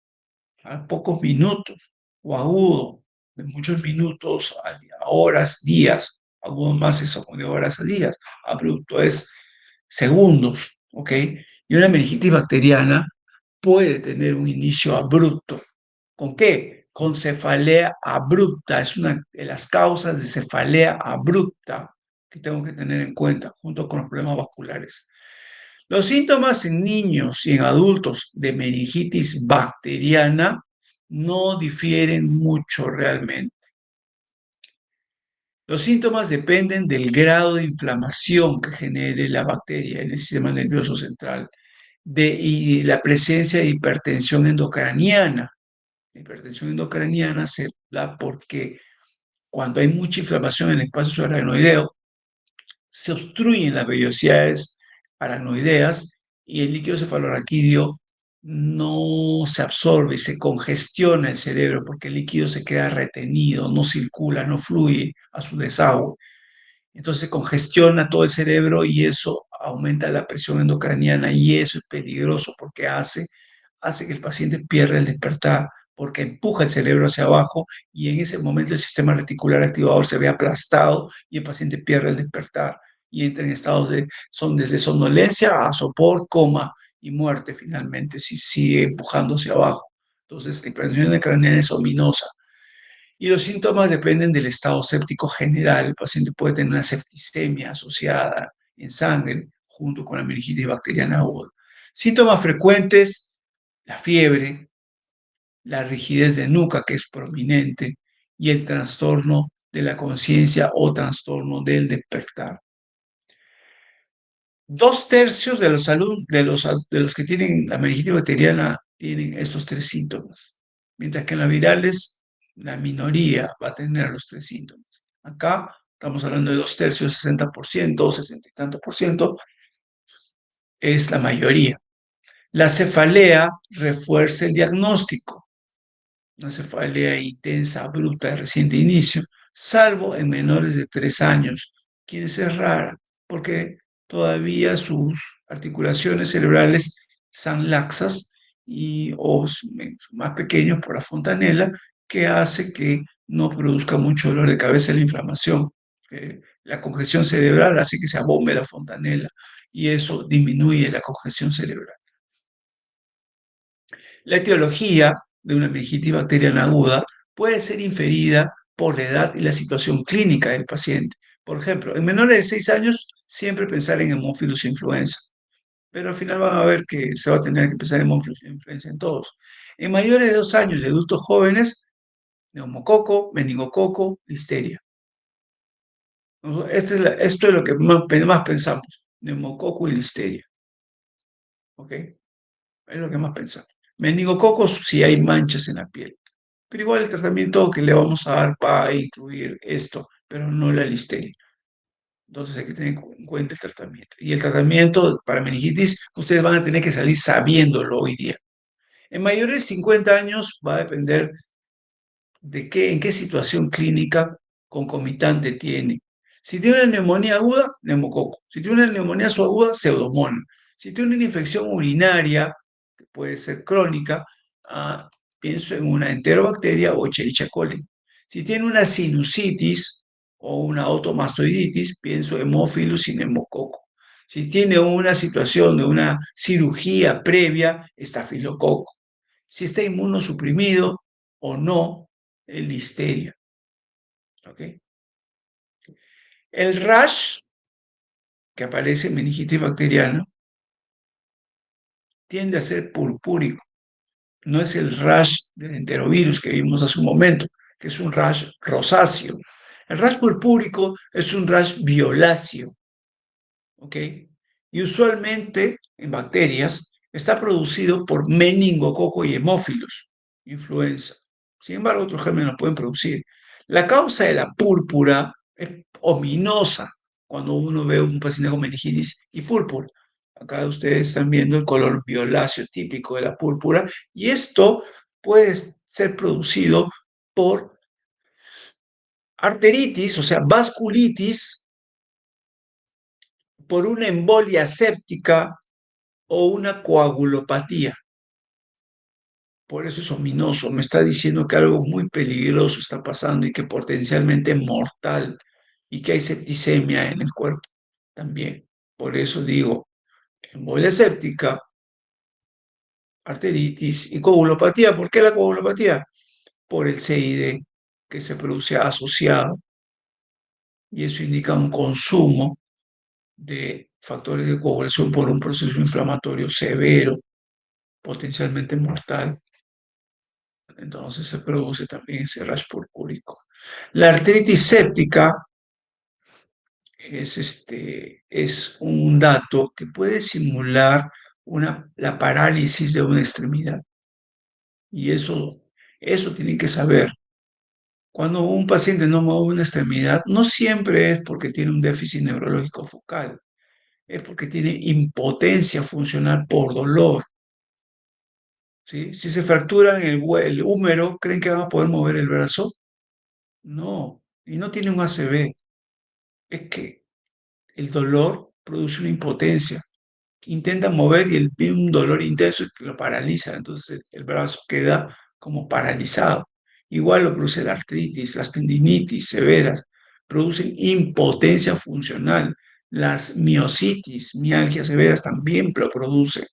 a pocos minutos, o agudo, de muchos minutos, a horas, días, agudo más eso, de horas a días, abrupto es segundos, ¿ok? Y una meningitis bacteriana puede tener un inicio abrupto. ¿Con qué? Con cefalea abrupta. Es una de las causas de cefalea abrupta que tengo que tener en cuenta, junto con los problemas vasculares. Los síntomas en niños y en adultos de meningitis bacteriana no difieren mucho realmente. Los síntomas dependen del grado de inflamación que genere la bacteria en el sistema nervioso central y la presencia de hipertensión endocraniana. La hipertensión endocraniana se da porque cuando hay mucha inflamación en el espacio subaracnoideo, se obstruyen las vellosidades aracnoideas y el líquido cefalorraquídeo no se absorbe, se congestiona el cerebro porque el líquido se queda retenido, no circula, no fluye a su desagüe. Entonces congestiona todo el cerebro y eso aumenta la presión endocraniana y eso es peligroso porque hace que el paciente pierda el despertar, porque empuja el cerebro hacia abajo y en ese momento el sistema reticular activador se ve aplastado y el paciente pierde el despertar y entra en estados son desde somnolencia a sopor, coma y muerte finalmente si sigue empujando hacia abajo. Entonces la hipertensión endocraniana es ominosa. Y los síntomas dependen del estado séptico general. El paciente puede tener una septicemia asociada en sangre junto con la meningitis bacteriana aguda. Síntomas frecuentes: la fiebre, la rigidez de nuca, que es prominente, y el trastorno de la conciencia o trastorno del despertar. 2/3 de los que tienen la meningitis bacteriana tienen estos tres síntomas, mientras que en las virales la minoría va a tener los tres síntomas. Acá estamos hablando de 2/3, 60%, 60 y tantos por ciento, es la mayoría. La cefalea refuerza el diagnóstico, una cefalea intensa, abrupta, de reciente inicio, salvo en menores de 3 años, quienes es rara, porque todavía sus articulaciones cerebrales son laxas o más pequeños por la fontanela, que hace que no produzca mucho dolor de cabeza la inflamación. La congestión cerebral hace que se abombe la fontanela y eso disminuye la congestión cerebral. La etiología de una meningitis bacteriana aguda puede ser inferida por la edad y la situación clínica del paciente. Por ejemplo, en menores de 6 años, siempre pensar en Haemophilus influenza, pero al final van a ver que se va a tener que pensar en Haemophilus influenza en todos. En mayores de 2 años y adultos jóvenes, neumococo, meningococo, listeria. Esto es lo que más pensamos, neumococo y listeria. ¿Ok? Es lo que más pensamos. Meningococos si hay manchas en la piel. Pero igual el tratamiento que le vamos a dar va a incluir esto, pero no la listeria. Entonces hay que tener en cuenta el tratamiento. Y el tratamiento para meningitis, ustedes van a tener que salir sabiéndolo hoy día. En mayores de 50 años va a depender en qué situación clínica concomitante tiene. Si tiene una neumonía aguda, neumococo. Si tiene una neumonía subaguda, pseudomonas. Si tiene una infección urinaria, que puede ser crónica, pienso en una enterobacteria o Escherichia coli. Si tiene una sinusitis o una automastoiditis, pienso en Haemophilus y neumococo. Si tiene una situación de una cirugía previa, estafilococo. Si está inmunosuprimido o no, listeria. ¿Ok? El rash que aparece en meningitis bacteriana tiende a ser purpúrico. No es el rash del enterovirus que vimos hace un momento, que es un rash rosáceo. El rash purpúrico es un rash violáceo. ¿Ok? Y usualmente en bacterias está producido por meningococo y hemófilos, influenza. Sin embargo, otros gérmenes lo pueden producir. La causa de la púrpura es ominosa cuando uno ve a un paciente con meningitis y púrpura. Acá ustedes están viendo el color violáceo típico de la púrpura y esto puede ser producido por arteritis, o sea, vasculitis, por una embolia séptica o una coagulopatía. Por eso es ominoso. Me está diciendo que algo muy peligroso está pasando y que potencialmente mortal y que hay septicemia en el cuerpo también. Por eso digo, embolia séptica, arteritis y coagulopatía. ¿Por qué la coagulopatía? Por el CID que se produce asociado y eso indica un consumo de factores de coagulación por un proceso inflamatorio severo, potencialmente mortal. Entonces se produce también ese rash purpúrico. La artritis séptica es un dato que puede simular la parálisis de una extremidad. Y eso tienen que saber. Cuando un paciente no mueve una extremidad, no siempre es porque tiene un déficit neurológico focal, es porque tiene impotencia funcional por dolor. ¿Sí? Si se fracturan el húmero, ¿creen que van a poder mover el brazo? No, y no tiene un ACV. Es que el dolor produce una impotencia. Intenta mover y viene un dolor intenso que lo paraliza, entonces el brazo queda como paralizado. Igual lo produce la artritis, las tendinitis severas, producen impotencia funcional. Las miositis, mialgias severas también lo producen.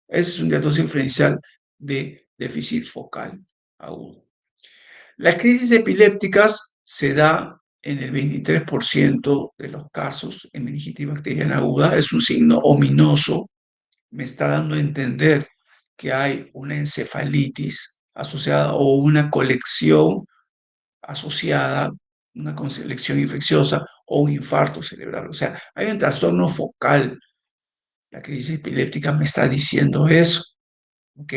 Ese es un diagnóstico diferencial de déficit focal agudo. Las crisis epilépticas se da en el 23% de los casos en meningitis bacteriana aguda. Es un signo ominoso. Me está dando a entender que hay una encefalitis asociada o una colección asociada, una colección infecciosa o un infarto cerebral. O sea, hay un trastorno focal. La crisis epiléptica me está diciendo eso. ¿Ok?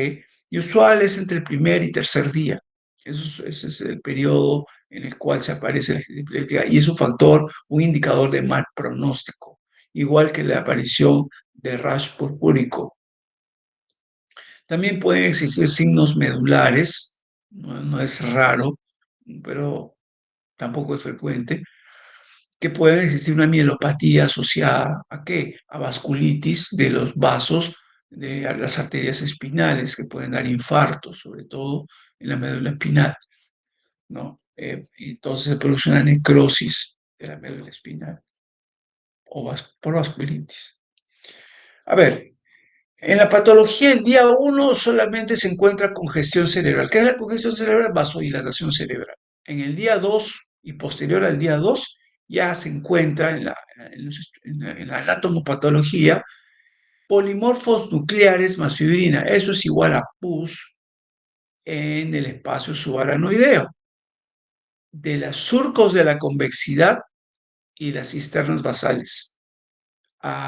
Y usual es entre el primer y tercer día. Ese es el periodo en el cual se aparece la crisis epiléptica y es un factor, un indicador de mal pronóstico, igual que la aparición de rash purpúrico. También pueden existir signos medulares, no es raro, pero tampoco es frecuente, que pueden existir una mielopatía asociada ¿a qué? A vasculitis de los vasos de las arterias espinales, que pueden dar infartos, sobre todo en la médula espinal, ¿no? Entonces se produce una necrosis de la médula espinal por vasculitis. A ver, en la patología, el día uno solamente se encuentra congestión cerebral. ¿Qué es la congestión cerebral? Vasodilatación cerebral. En el día 2 y posterior al día 2 ya se encuentra en la anatomopatología polimorfos nucleares más fibrina. Eso es igual a pus en el espacio subaranoideo, de los surcos de la convexidad y las cisternas basales,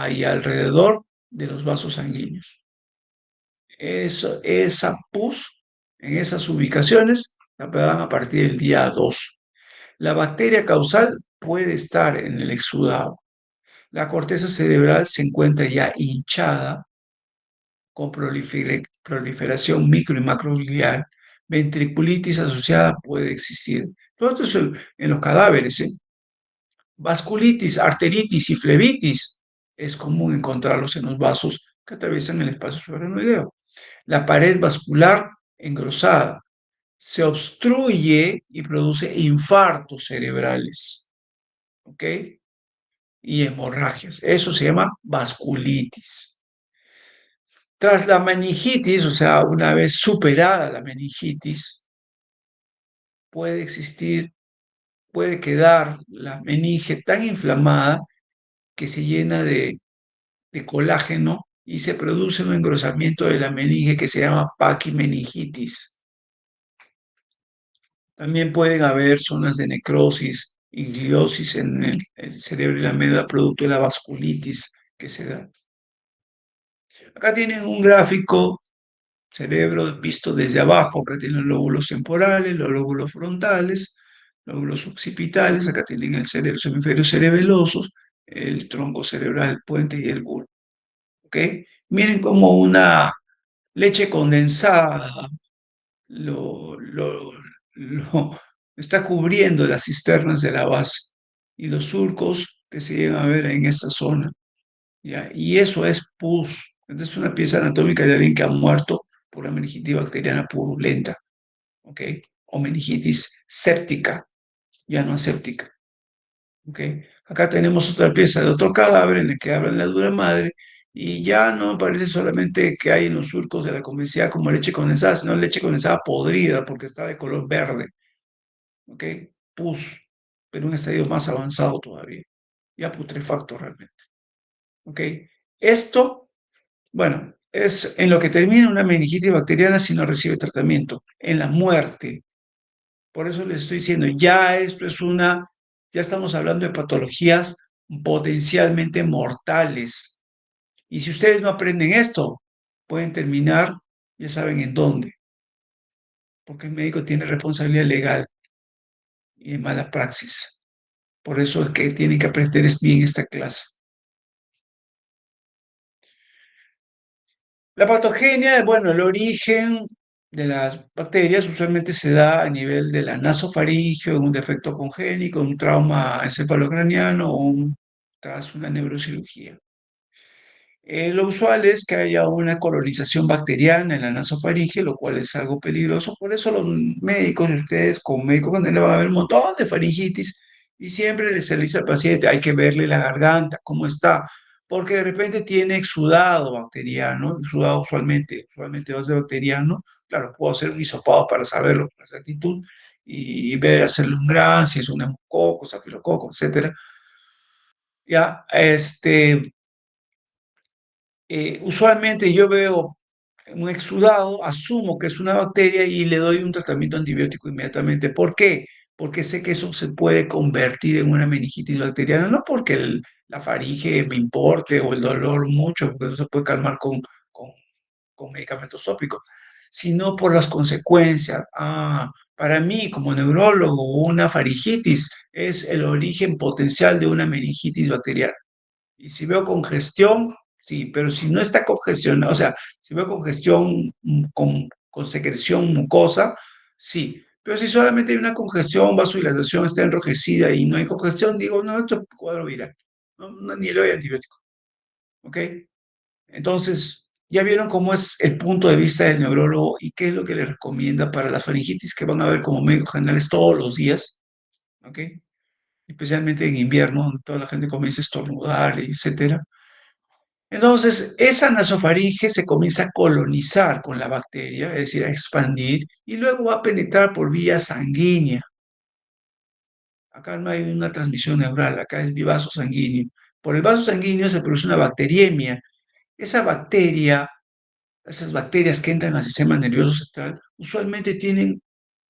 y alrededor de los vasos sanguíneos. Esa pus en esas ubicaciones la dan a partir del día 2. La bacteria causal puede estar en el exudado. La corteza cerebral se encuentra ya hinchada con proliferación micro y macroglial. Ventriculitis asociada puede existir. Todo esto es en los cadáveres. Vasculitis, arteritis y flebitis es común encontrarlos en los vasos que atraviesan el espacio subaranoideo. La pared vascular engrosada se obstruye y produce infartos cerebrales, ¿ok? Y hemorragias. Eso se llama vasculitis. Tras la meningitis, o sea, una vez superada la meningitis, puede existir, puede quedar la meninge tan inflamada que se llena de colágeno y se produce un engrosamiento de la meninge que se llama paquimeningitis. También pueden haber zonas de necrosis y gliosis en el cerebro y la médula producto de la vasculitis que se da. Acá tienen un gráfico cerebro visto desde abajo. Acá tienen los lóbulos temporales, los lóbulos frontales, los lóbulos occipitales. Acá tienen el cerebro, los hemisferios cerebelosos, el tronco cerebral, el puente y el bulbo. ¿Ok? Miren como una leche condensada lo está cubriendo las cisternas de la base y los surcos que se llegan a ver en esta zona. ¿Ya? Y eso es pus. Entonces, es una pieza anatómica de alguien que ha muerto por una meningitis bacteriana purulenta, ¿ok? O meningitis séptica, ya no aséptica, ¿ok? Acá tenemos otra pieza de otro cadáver en el que habla la dura madre y ya no parece solamente que hay en los surcos de la convención como leche condensada, sino leche condensada podrida porque está de color verde, ¿ok? Pus, pero un estadio más avanzado todavía, ya putrefacto realmente, ¿ok? Esto, bueno, es en lo que termina una meningitis bacteriana si no recibe tratamiento, en la muerte. Por eso les estoy diciendo, ya esto es ya estamos hablando de patologías potencialmente mortales. Y si ustedes no aprenden esto, pueden terminar, ya saben en dónde, porque el médico tiene responsabilidad legal y de mala praxis. Por eso es que tienen que aprender bien esta clase. La patogenia, bueno, el origen de las bacterias usualmente se da a nivel de la nasofaringeo, un defecto congénito, un trauma encefalocraniano o tras una neurocirugía. Lo usual es que haya una colonización bacteriana en la nasofaringe, lo cual es algo peligroso. Por eso los médicos, ustedes como médicos generales van a ver un montón de faringitis y siempre se le dice al paciente, hay que verle la garganta, cómo está, porque de repente tiene exudado bacteriano, exudado usualmente va a ser bacteriano. Claro, puedo hacer un hisopado para saberlo con exactitud y ver, hacerle un gran, si es un hemococo, estafilococo, etcétera. Ya, usualmente yo veo un exudado, asumo que es una bacteria y le doy un tratamiento antibiótico inmediatamente. ¿Por qué? Porque sé que eso se puede convertir en una meningitis bacteriana, no porque la faringe me importe o el dolor mucho, porque eso se puede calmar con, con medicamentos tópicos, sino por las consecuencias. Para mí, como neurólogo, una faringitis es el origen potencial de una meningitis bacteriana. Y si veo congestión, sí, pero si no está congestionado, o sea, si veo congestión con secreción mucosa, sí. Pero si solamente hay una congestión, vasodilatación está enrojecida y no hay congestión, digo, no, esto es cuadro viral. Ni le doy antibiótico. ¿Ok? Entonces, ya vieron cómo es el punto de vista del neurólogo y qué es lo que le recomienda para las faringitis que van a ver como médicos generales todos los días. ¿Ok? Especialmente en invierno, donde toda la gente comienza a estornudar, etcétera. Entonces, esa nasofaringe se comienza a colonizar con la bacteria, es decir, a expandir, y luego va a penetrar por vía sanguínea. Acá no hay una transmisión neural, acá es vía vaso sanguíneo. Por el vaso sanguíneo se produce una bacteriemia. Esa bacteria, esas bacterias que entran al sistema nervioso central, usualmente tienen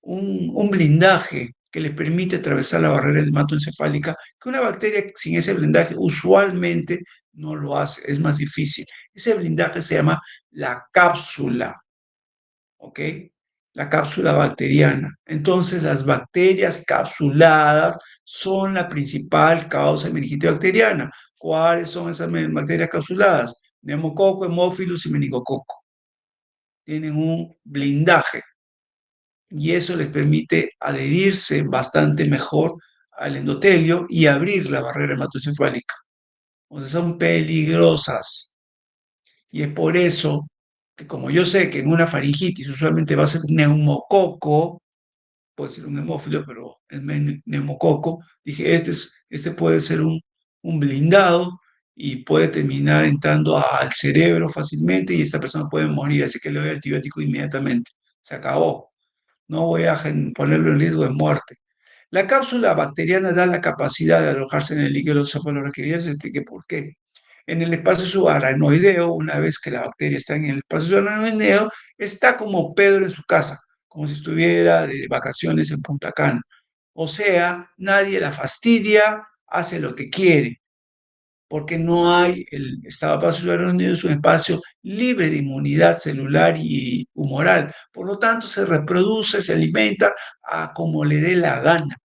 un blindaje que les permite atravesar la barrera hematoencefálica, que una bacteria sin ese blindaje usualmente no lo hace, es más difícil. Ese blindaje se llama la cápsula, ¿ok? La cápsula bacteriana. Entonces, las bacterias capsuladas son la principal causa de meningitis bacteriana. ¿Cuáles son esas bacterias capsuladas? Neumococo, hemófilos y meningococo. Tienen un blindaje y eso les permite adherirse bastante mejor al endotelio y abrir la barrera hematoencefálica. O sea, son peligrosas. Y es por eso que como yo sé que en una faringitis usualmente va a ser un neumococo, puede ser un hemófilo, pero es neumococo, dije, este puede ser un blindado y puede terminar entrando al cerebro fácilmente y esta persona puede morir, así que le doy antibiótico inmediatamente. Se acabó. No voy a ponerlo en riesgo de muerte. La cápsula bacteriana da la capacidad de alojarse en el líquido cefalorraquídeo. Ya se expliqué por qué. En el espacio subaranoideo, una vez que la bacteria está en el espacio subaranoideo, está como Pedro en su casa, como si estuviera de vacaciones en Punta Cana. O sea, nadie la fastidia, hace lo que quiere. porque no hay, el espacio aeronario es un espacio libre de inmunidad celular y humoral. Por lo tanto, se reproduce, se alimenta a como le dé la gana.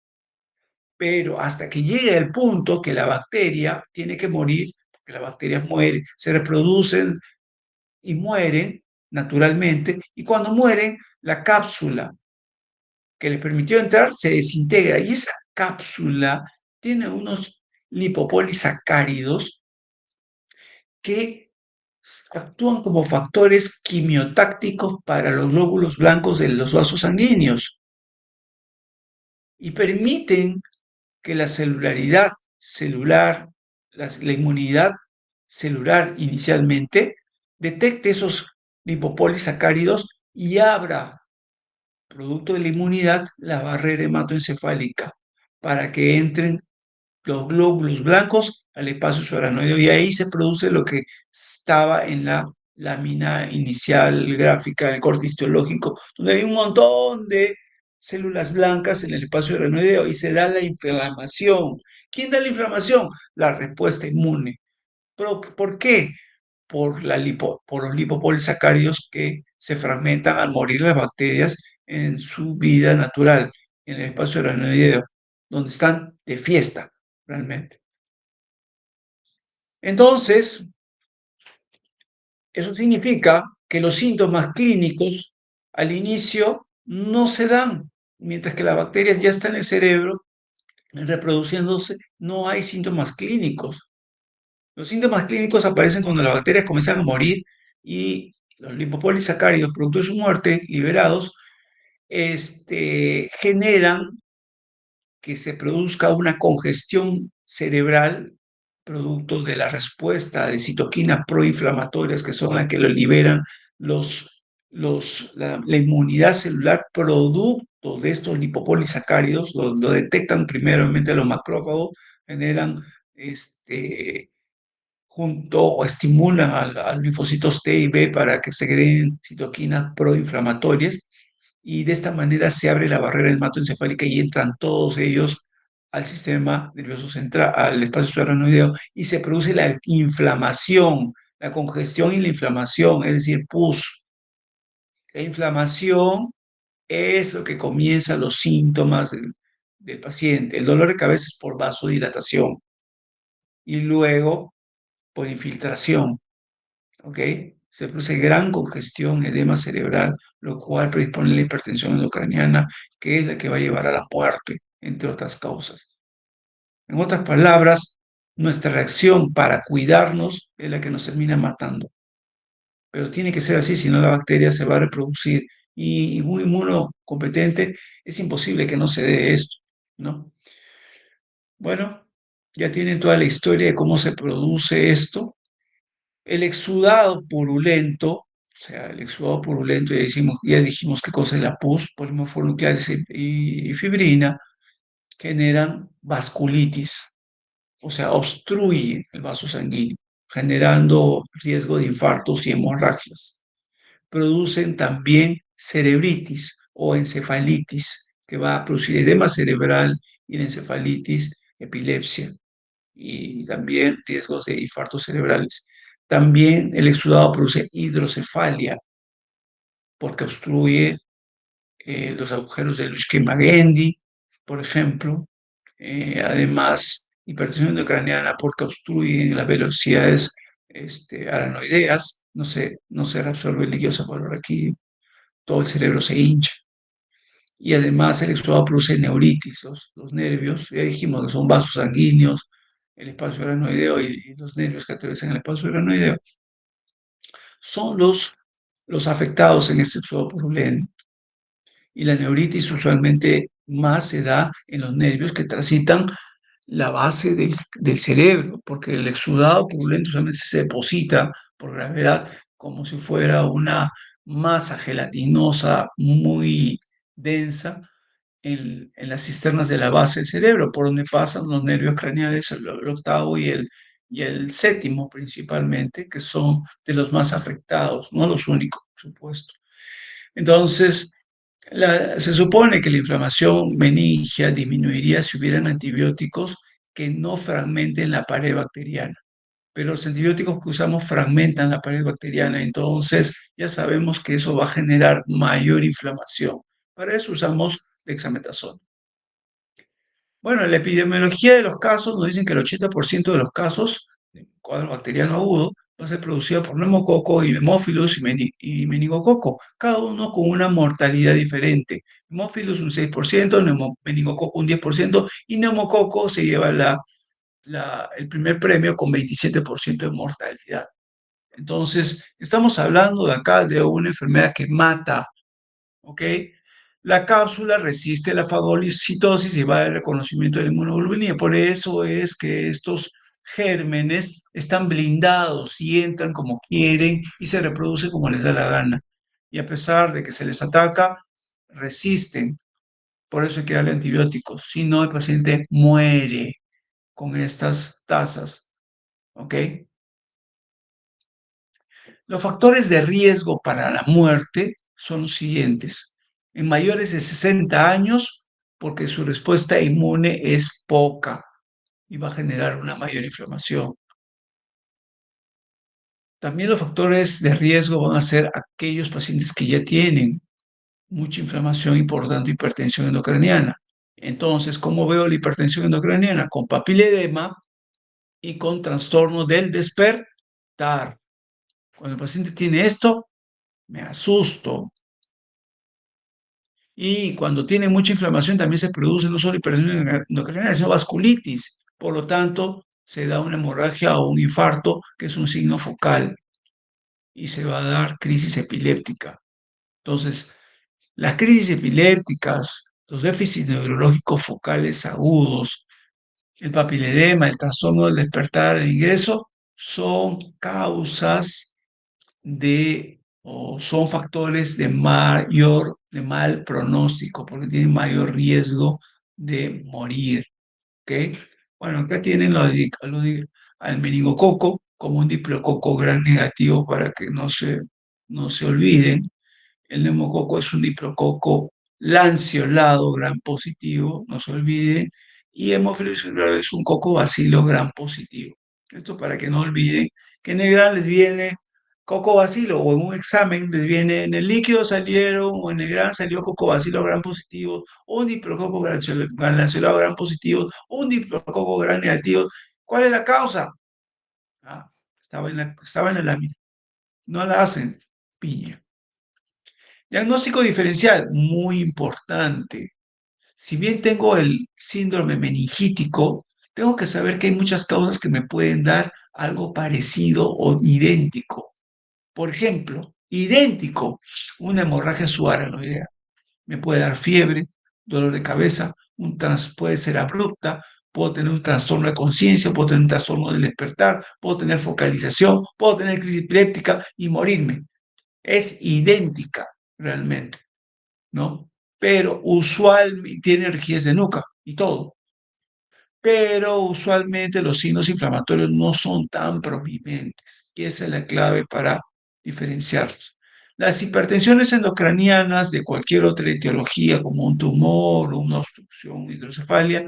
Pero hasta que llegue el punto que la bacteria tiene que morir, porque las bacterias mueren, se reproducen y mueren naturalmente, y cuando mueren, la cápsula que les permitió entrar se desintegra y esa cápsula tiene unos lipopolisacáridos que actúan como factores quimiotácticos para los glóbulos blancos de los vasos sanguíneos y permiten que la celularidad celular, la inmunidad celular inicialmente, detecte esos lipopolisacáridos y abra, producto de la inmunidad, la barrera hematoencefálica para que entren los glóbulos blancos al espacio subaracnoideo y ahí se produce lo que estaba en la lámina inicial gráfica del corte histológico, donde hay un montón de células blancas en el espacio subaracnoideo y se da la inflamación. ¿Quién da la inflamación? La respuesta inmune. ¿Por qué? Por los lipopolisacáridos que se fragmentan al morir las bacterias en su vida natural, en el espacio subaracnoideo, donde están de fiesta realmente. Entonces, eso significa que los síntomas clínicos al inicio no se dan, mientras que la bacteria ya está en el cerebro reproduciéndose, no hay síntomas clínicos. Los síntomas clínicos aparecen cuando las bacterias comienzan a morir y los lipopolisacáridos, producto de su muerte, liberados, generan que se produzca una congestión cerebral producto de la respuesta de citoquinas proinflamatorias que son las que lo liberan la inmunidad celular producto de estos lipopolisacáridos, lo detectan primeramente los macrófagos, generan junto o estimulan al linfocitos T y B para que se creen citoquinas proinflamatorias y de esta manera se abre la barrera hematoencefálica y entran todos ellos al sistema nervioso central, al espacio subaracnoideo y se produce la inflamación, la congestión y la inflamación, es decir, pus. La inflamación es lo que comienza los síntomas del paciente. El dolor de cabeza es por vasodilatación y luego por infiltración. ¿Ok? Se produce gran congestión, edema cerebral, lo cual predispone a la hipertensión endocraniana, que es la que va a llevar a la muerte, entre otras causas. En otras palabras, nuestra reacción para cuidarnos es la que nos termina matando. Pero tiene que ser así, si no la bacteria se va a reproducir. Y un inmunocompetente es imposible que no se dé esto, ¿no? Bueno, ya tienen toda la historia de cómo se produce esto. El exudado purulento, o sea, el exudado purulento, ya dijimos qué cosa es la pus, polimorfonucleares y fibrina, generan vasculitis, o sea, obstruyen el vaso sanguíneo, generando riesgo de infartos y hemorragias. Producen también cerebritis o encefalitis, que va a producir edema cerebral y la encefalitis, epilepsia y también riesgos de infartos cerebrales. También el exudado produce hidrocefalia porque obstruye los agujeros de Luschke-Magendie, por ejemplo. Además, hipertensión endocraniana porque obstruye las velocidades aranoideas, no se reabsorbe el líquido cefalorraquídeo, todo el cerebro se hincha. Y además el exudado produce neuritis, los nervios, ya dijimos que son vasos sanguíneos, el espacio aranoideo y los nervios que atraviesan el espacio aranoideo, son los afectados en este exudado purulento. Y la neuritis usualmente más se da en los nervios que transitan la base del cerebro, porque el exudado purulento usualmente se deposita por gravedad como si fuera una masa gelatinosa muy densa en las cisternas de la base del cerebro, por donde pasan los nervios craneales, el octavo y el séptimo principalmente, que son de los más afectados, no los únicos, por supuesto. Entonces, se supone que la inflamación meningia disminuiría si hubieran antibióticos que no fragmenten la pared bacteriana. pero los antibióticos que usamos fragmentan la pared bacteriana, entonces ya sabemos que eso va a generar mayor inflamación. Para eso usamos dexametasona. Bueno, en la epidemiología de los casos nos dicen que el 80% de los casos de cuadro bacteriano agudo va a ser producido por neumococo y hemófilos y meningococo, cada uno con una mortalidad diferente. Hemófilos un 6%, meningococo un 10% y neumococo se lleva el primer premio con 27% de mortalidad. Entonces, estamos hablando de acá de una enfermedad que mata, ¿ok? La cápsula resiste la fagocitosis y va al reconocimiento de la inmunoglobulina. Por eso es que estos gérmenes están blindados y entran como quieren y se reproducen como les da la gana. Y a pesar de que se les ataca, resisten. Por eso hay que darle antibióticos. Si no, el paciente muere con estas tasas. ¿Ok? Los factores de riesgo para la muerte son los siguientes. En mayores de 60 años, porque su respuesta inmune es poca y va a generar una mayor inflamación. También los factores de riesgo van a ser aquellos pacientes que ya tienen mucha inflamación y por tanto hipertensión endocraniana. Entonces, ¿cómo veo la hipertensión endocraniana? Con papiledema y con trastorno del despertar. Cuando el paciente tiene esto, me asusto. Y cuando tiene mucha inflamación también se produce no solo hipertensión endocrinal, sino vasculitis. Por lo tanto, se da una hemorragia o un infarto, que es un signo focal, y se va a dar crisis epiléptica. Entonces, las crisis epilépticas, los déficits neurológicos focales agudos, el papiledema, el trastorno del despertar, el ingreso, son causas o son factores de mal pronóstico, porque tienen mayor riesgo de morir. ¿Ok? Bueno, acá tienen al meningococo como un diplococo gran negativo para que no se olviden. El neumococo es un diplococo lanceolado gran positivo, no se olviden. Y hemófilos infiltrados es un coco bacilo gran positivo. Esto para que no olviden que en el gran les viene coco bacilo o en un examen les viene en el líquido salieron o en el gran salió coco bacilo gran positivo o un diplococo lanceolado gran positivo o un diplococo gran negativo. ¿Cuál es la causa? Ah, estaba en la lámina. No la hacen. Piña. Diagnóstico diferencial, muy importante. Si bien tengo el síndrome meningítico, tengo que saber que hay muchas causas que me pueden dar algo parecido o idéntico. Por ejemplo, idéntico, una hemorragia subarachnoidea. Me puede dar fiebre, dolor de cabeza, puede ser abrupta, puedo tener un trastorno de conciencia, puedo tener un trastorno del despertar, puedo tener focalización, puedo tener crisis epiléptica y morirme. Es idéntica realmente. ¿No? Pero usualmente tiene rigidez de nuca y todo. Pero usualmente los signos inflamatorios no son tan prominentes y esa es la clave para diferenciarlos. Las hipertensiones endocranianas de cualquier otra etiología, como un tumor o una obstrucción hidrocefalia,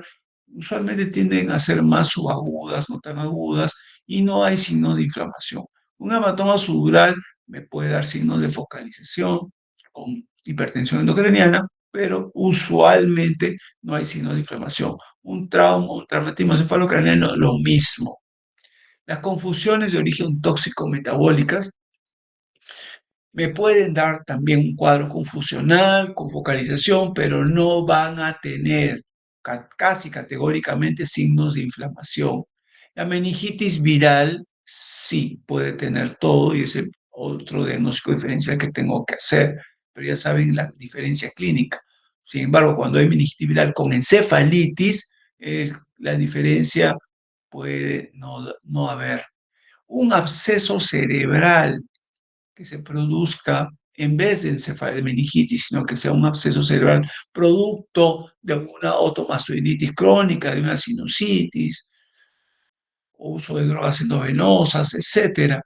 usualmente tienden a ser más subagudas, no tan agudas, y no hay signos de inflamación. Un hematoma subdural me puede dar signos de focalización con hipertensión endocraniana, pero usualmente no hay signos de inflamación. Un trauma, un traumatismo encefalocraniano, lo mismo. Las confusiones de origen tóxico metabólicas me pueden dar también un cuadro confusional, con focalización, pero no van a tener casi categóricamente signos de inflamación. La meningitis viral sí puede tener todo y es el otro diagnóstico diferencial que tengo que hacer, pero ya saben la diferencia clínica. Sin embargo, cuando hay meningitis viral con encefalitis, la diferencia puede no haber. Un absceso cerebral que se produzca en vez de meningitis, sino que sea un absceso cerebral producto de una otomastoiditis crónica, de una sinusitis, uso de drogas endovenosas, etcétera.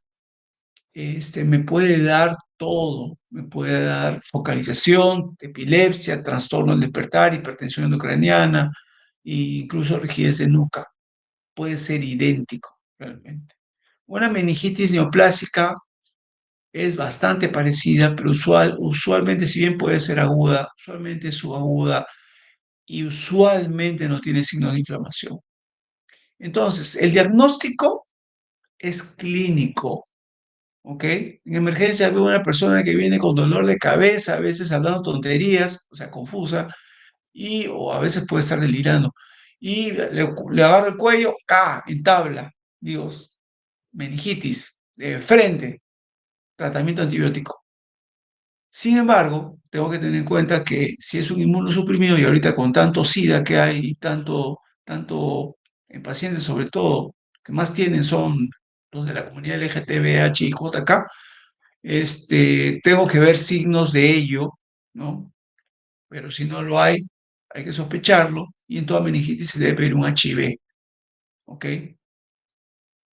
Me puede dar todo, me puede dar focalización, epilepsia, trastorno del despertar, hipertensión endocraniana, e incluso rigidez de nuca. Puede ser idéntico realmente. Una meningitis neoplásica es bastante parecida, pero usualmente, si bien puede ser aguda, usualmente es subaguda y usualmente no tiene signos de inflamación. Entonces, el diagnóstico es clínico, ¿ok? En emergencia veo una persona que viene con dolor de cabeza, a veces hablando tonterías, o sea, confusa, o a veces puede estar delirando. Y le agarro el cuello, en tabla, digo, meningitis, de frente, tratamiento antibiótico. Sin embargo, tengo que tener en cuenta que si es un inmunosuprimido y ahorita con tanto SIDA que hay y tanto en pacientes sobre todo, que más tienen son los de la comunidad LGTBH y JK, tengo que ver signos de ello, ¿no? Pero si no lo hay que sospecharlo y en toda meningitis se debe pedir un HIV, ¿ok?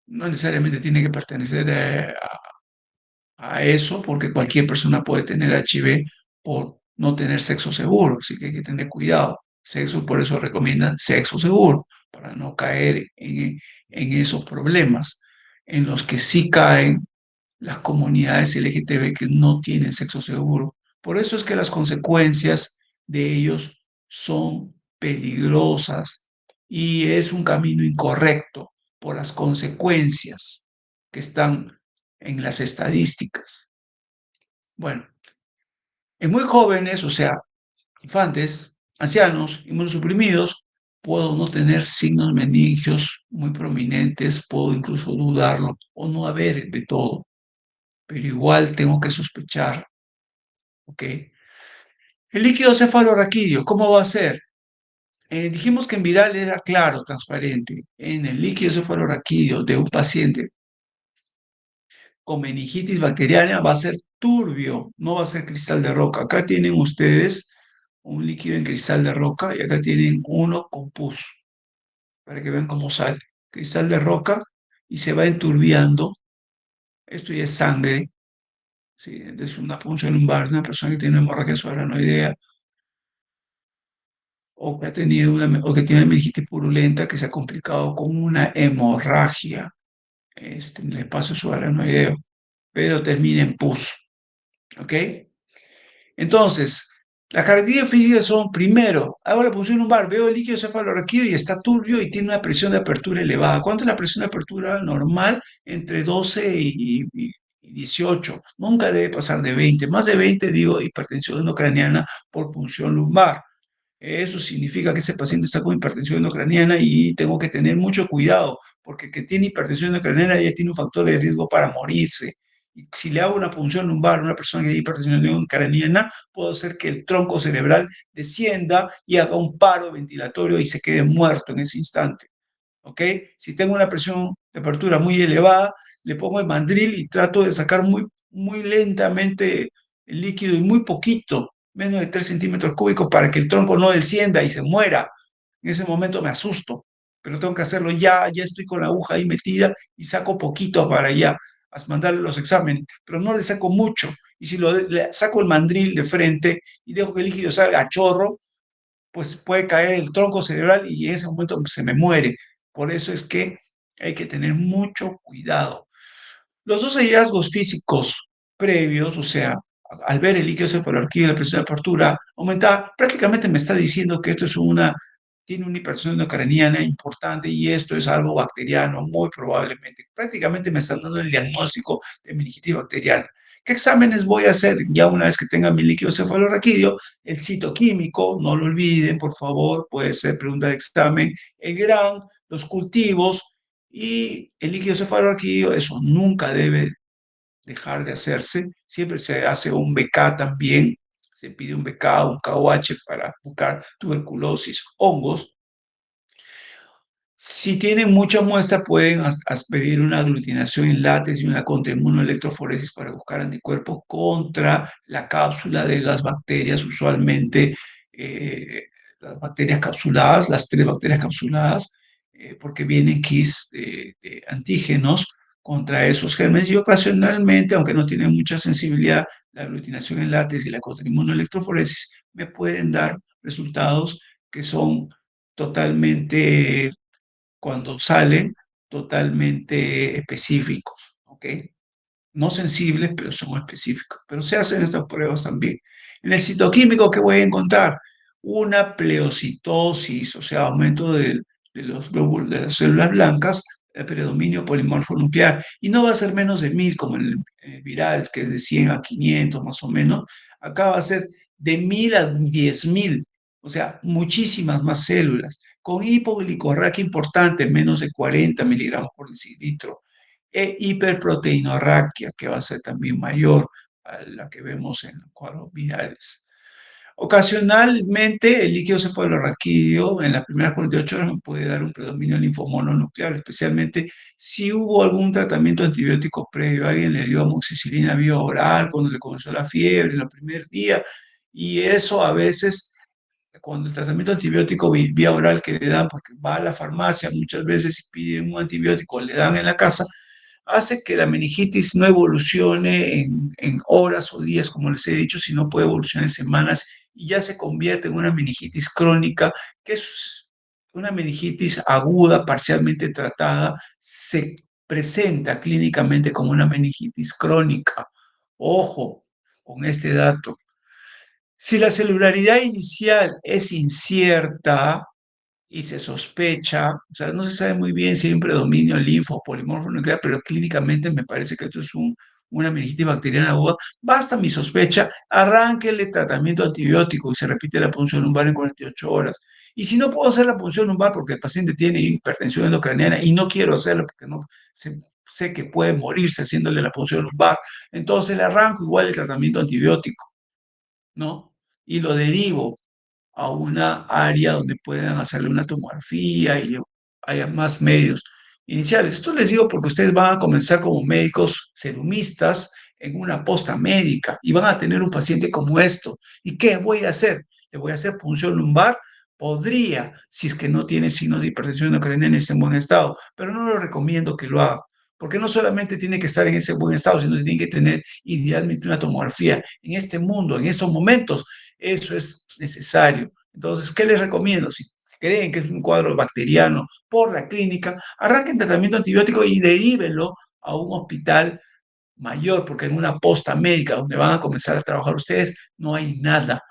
No necesariamente tiene que pertenecer a eso, porque cualquier persona puede tener HIV por no tener sexo seguro, así que hay que tener cuidado. Sexo, por eso recomiendan sexo seguro, para no caer en esos problemas en los que sí caen las comunidades LGTB que no tienen sexo seguro. Por eso es que las consecuencias de ellos son peligrosas y es un camino incorrecto por las consecuencias que están en las estadísticas. Bueno, en muy jóvenes, o sea, infantes, ancianos, inmunosuprimidos, puedo no tener signos meningios muy prominentes, puedo incluso dudarlo o no haber de todo, pero igual tengo que sospechar, ¿ok? El líquido cefalorraquídeo, ¿cómo va a ser? Dijimos que en viral era claro, transparente. En el líquido cefalorraquídeo de un paciente con meningitis bacteriana va a ser turbio, no va a ser cristal de roca. Acá tienen ustedes un líquido en cristal de roca y acá tienen uno con pus, para que vean cómo sale. Cristal de roca y se va enturbiando. Esto ya es sangre, ¿sí? Es una punción lumbar, una persona que tiene hemorragia subarachnoidea o que ha tenido o que tiene meningitis purulenta que se ha complicado con una hemorragia en el espacio subarachnoideo, pero termina en pus, ¿ok? Entonces, las características físicas son, primero, hago la punción lumbar, veo el líquido cefalorraquídeo y está turbio y tiene una presión de apertura elevada. ¿Cuánto es la presión de apertura normal? Entre 12 y 18. Nunca debe pasar de 20. Más de 20, digo, hipertensión endocraniana por punción lumbar. Eso significa que ese paciente está con hipertensión endocraniana y tengo que tener mucho cuidado, porque el que tiene hipertensión endocraniana ya tiene un factor de riesgo para morirse. Y si le hago una punción lumbar a una persona que tiene hipertensión endocraniana, puedo hacer que el tronco cerebral descienda y haga un paro ventilatorio y se quede muerto en ese instante. ¿Ok? Si tengo una presión de apertura muy elevada, le pongo el mandril y trato de sacar muy lentamente el líquido y muy poquito, menos de 3 centímetros cúbicos, para que el tronco no descienda y se muera. En ese momento me asusto, pero tengo que hacerlo ya, ya estoy con la aguja ahí metida y saco poquito para allá, a mandarle los exámenes, pero no le saco mucho. Y si le saco el mandril de frente y dejo que el líquido salga a chorro, pues puede caer el tronco cerebral y en ese momento se me muere. Por eso es que hay que tener mucho cuidado. Los dos hallazgos físicos previos, o sea, al ver el líquido cefalorraquídeo y la presión de apertura aumentada, prácticamente me está diciendo que esto tiene una hipertensión endocraniana importante y esto es algo bacteriano, muy probablemente. Prácticamente me están dando el diagnóstico de meningitis bacteriana. ¿Qué exámenes voy a hacer ya una vez que tenga mi líquido cefalorraquídeo? El citoquímico, no lo olviden, por favor, puede ser pregunta de examen, el GRAM, los cultivos, y el líquido cefalorraquídeo, eso nunca debe dejar de hacerse. Siempre se hace un BK también. Se pide un BK, un KOH para buscar tuberculosis, hongos. Si tienen mucha muestra, pueden pedir una aglutinación en látex y una contrainmunoelectroforesis para buscar anticuerpos contra la cápsula de las bacterias, usualmente eh, las bacterias capsuladas, las 3 bacterias capsuladas, porque vienen kits de antígenos contra esos gérmenes y ocasionalmente, aunque no tienen mucha sensibilidad, la aglutinación en látex y la contrainmunoelectroforesis me pueden dar resultados que son totalmente cuando salen totalmente específicos, ¿ok? No sensibles, pero son específicos. Pero se hacen estas pruebas también. En el citoquímico, ¿qué voy a encontrar? Una pleocitosis, o sea, aumento de los glóbulos de las células blancas, el predominio polimorfo nuclear. Y no va a ser menos de 1000 como en el viral, que es de 100 a 500 más o menos. Acá va a ser de 1000 a 10.000, o sea, muchísimas más células, con hipoglicorraquia importante, menos de 40 miligramos por decilitro, e hiperproteinorraquia, que va a ser también mayor a la que vemos en los cuadros virales. Ocasionalmente, el líquido cefalorraquídeo en las primeras 48 horas me puede dar un predominio linfomononuclear, especialmente si hubo algún tratamiento antibiótico previo. Alguien le dio amoxicilina vía oral cuando le comenzó la fiebre en los primeros días, y eso a veces, cuando el tratamiento antibiótico vía oral que le dan, porque va a la farmacia muchas veces y piden un antibiótico, le dan en la casa, hace que la meningitis no evolucione en horas o días, como les he dicho, sino puede evolucionar en semanas y ya se convierte en una meningitis crónica, que es una meningitis aguda, parcialmente tratada, se presenta clínicamente como una meningitis crónica. Ojo con este dato. Si la celularidad inicial es incierta, y se sospecha, o sea, no se sabe muy bien si hay un predominio linfo o polimorfo nuclear, pero clínicamente me parece que esto es una meningitis bacteriana aguda. Basta mi sospecha, arránquele tratamiento antibiótico y se repite la punción lumbar en 48 horas. Y si no puedo hacer la punción lumbar porque el paciente tiene hipertensión endocraniana y no quiero hacerlo porque no sé que puede morirse haciéndole la punción lumbar, entonces le arranco igual el tratamiento antibiótico, ¿no? Y lo derivo a una área donde puedan hacerle una tomografía y haya más medios iniciales. Esto les digo porque ustedes van a comenzar como médicos serumistas en una posta médica y van a tener un paciente como esto. ¿Y qué voy a hacer? ¿Le voy a hacer punción lumbar? Podría, si es que no tiene signos de hipertensión endocrinal en buen estado, pero no lo recomiendo que lo haga. Porque no solamente tiene que estar en ese buen estado, sino que tiene que tener idealmente una tomografía. En este mundo, en estos momentos, eso es necesario. Entonces, ¿qué les recomiendo? Si creen que es un cuadro bacteriano por la clínica, arranquen tratamiento antibiótico y deríbenlo a un hospital mayor, porque en una posta médica donde van a comenzar a trabajar ustedes no hay nada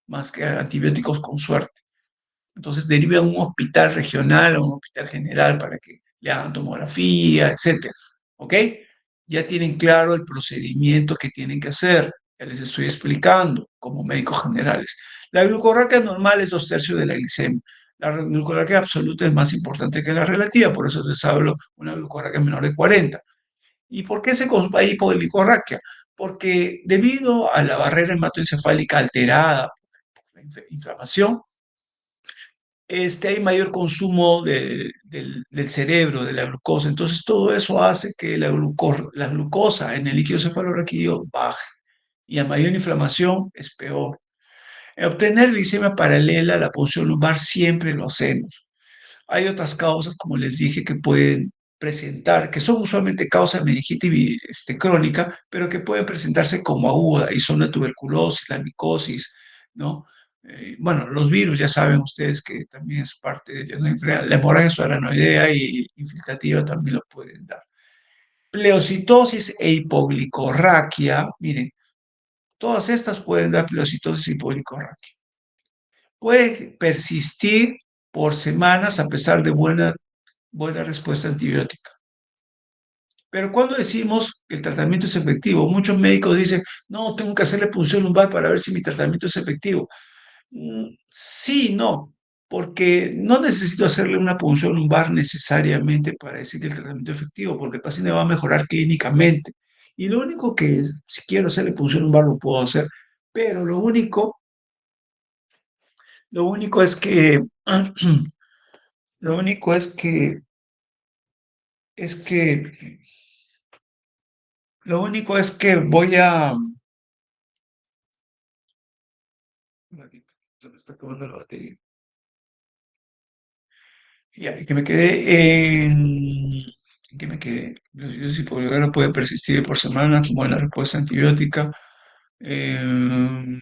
más que antibióticos con suerte. Entonces derive a un hospital regional o un hospital general para que le hagan tomografía, etcétera. ¿Ok? Ya tienen claro el procedimiento que tienen que hacer. Ya les estoy explicando como médicos generales. La glucorraquia normal es 2/3 de la glicemia. La glucorraquia absoluta es más importante que la relativa, por eso les hablo de una glucorraquia menor de 40. ¿Y por qué se consume hipoglucorraquia? Porque debido a la barrera hematoencefálica alterada por la inflamación, hay mayor consumo del cerebro, de la glucosa. Entonces, todo eso hace que la glucosa en el líquido cefalorraquídeo baje. Y a mayor inflamación es peor. Obtener glicemia paralela a la punción lumbar siempre lo hacemos. Hay otras causas, como les dije, que pueden presentar, que son usualmente causas de meningitis crónica, pero que pueden presentarse como aguda, y son la tuberculosis, la micosis, ¿no? Bueno, los virus, ya saben ustedes que también es parte de la enfermedad. La hemorragia subaranoidea y infiltrativa también lo pueden dar. Pleocitosis e hipoglicorraquia, miren, todas estas pueden dar pleocitosis e hipoglicorraquia. Puede persistir por semanas a pesar de buena respuesta antibiótica. Pero cuando decimos que el tratamiento es efectivo, muchos médicos dicen, no, tengo que hacerle punción lumbar para ver si mi tratamiento es efectivo. Sí, no, porque no necesito hacerle una punción lumbar necesariamente para decir que el tratamiento es efectivo, porque el paciente va a mejorar clínicamente. Y lo único que, si quiero hacerle punción lumbar, lo puedo hacer, pero lo único es que, lo único es que, lo único es que voy a, se me está acabando la batería. Ya, y que me quedé ¿en qué me quedé? Los virus hipoglobera puede persistir por semanas como en la respuesta antibiótica. Eh,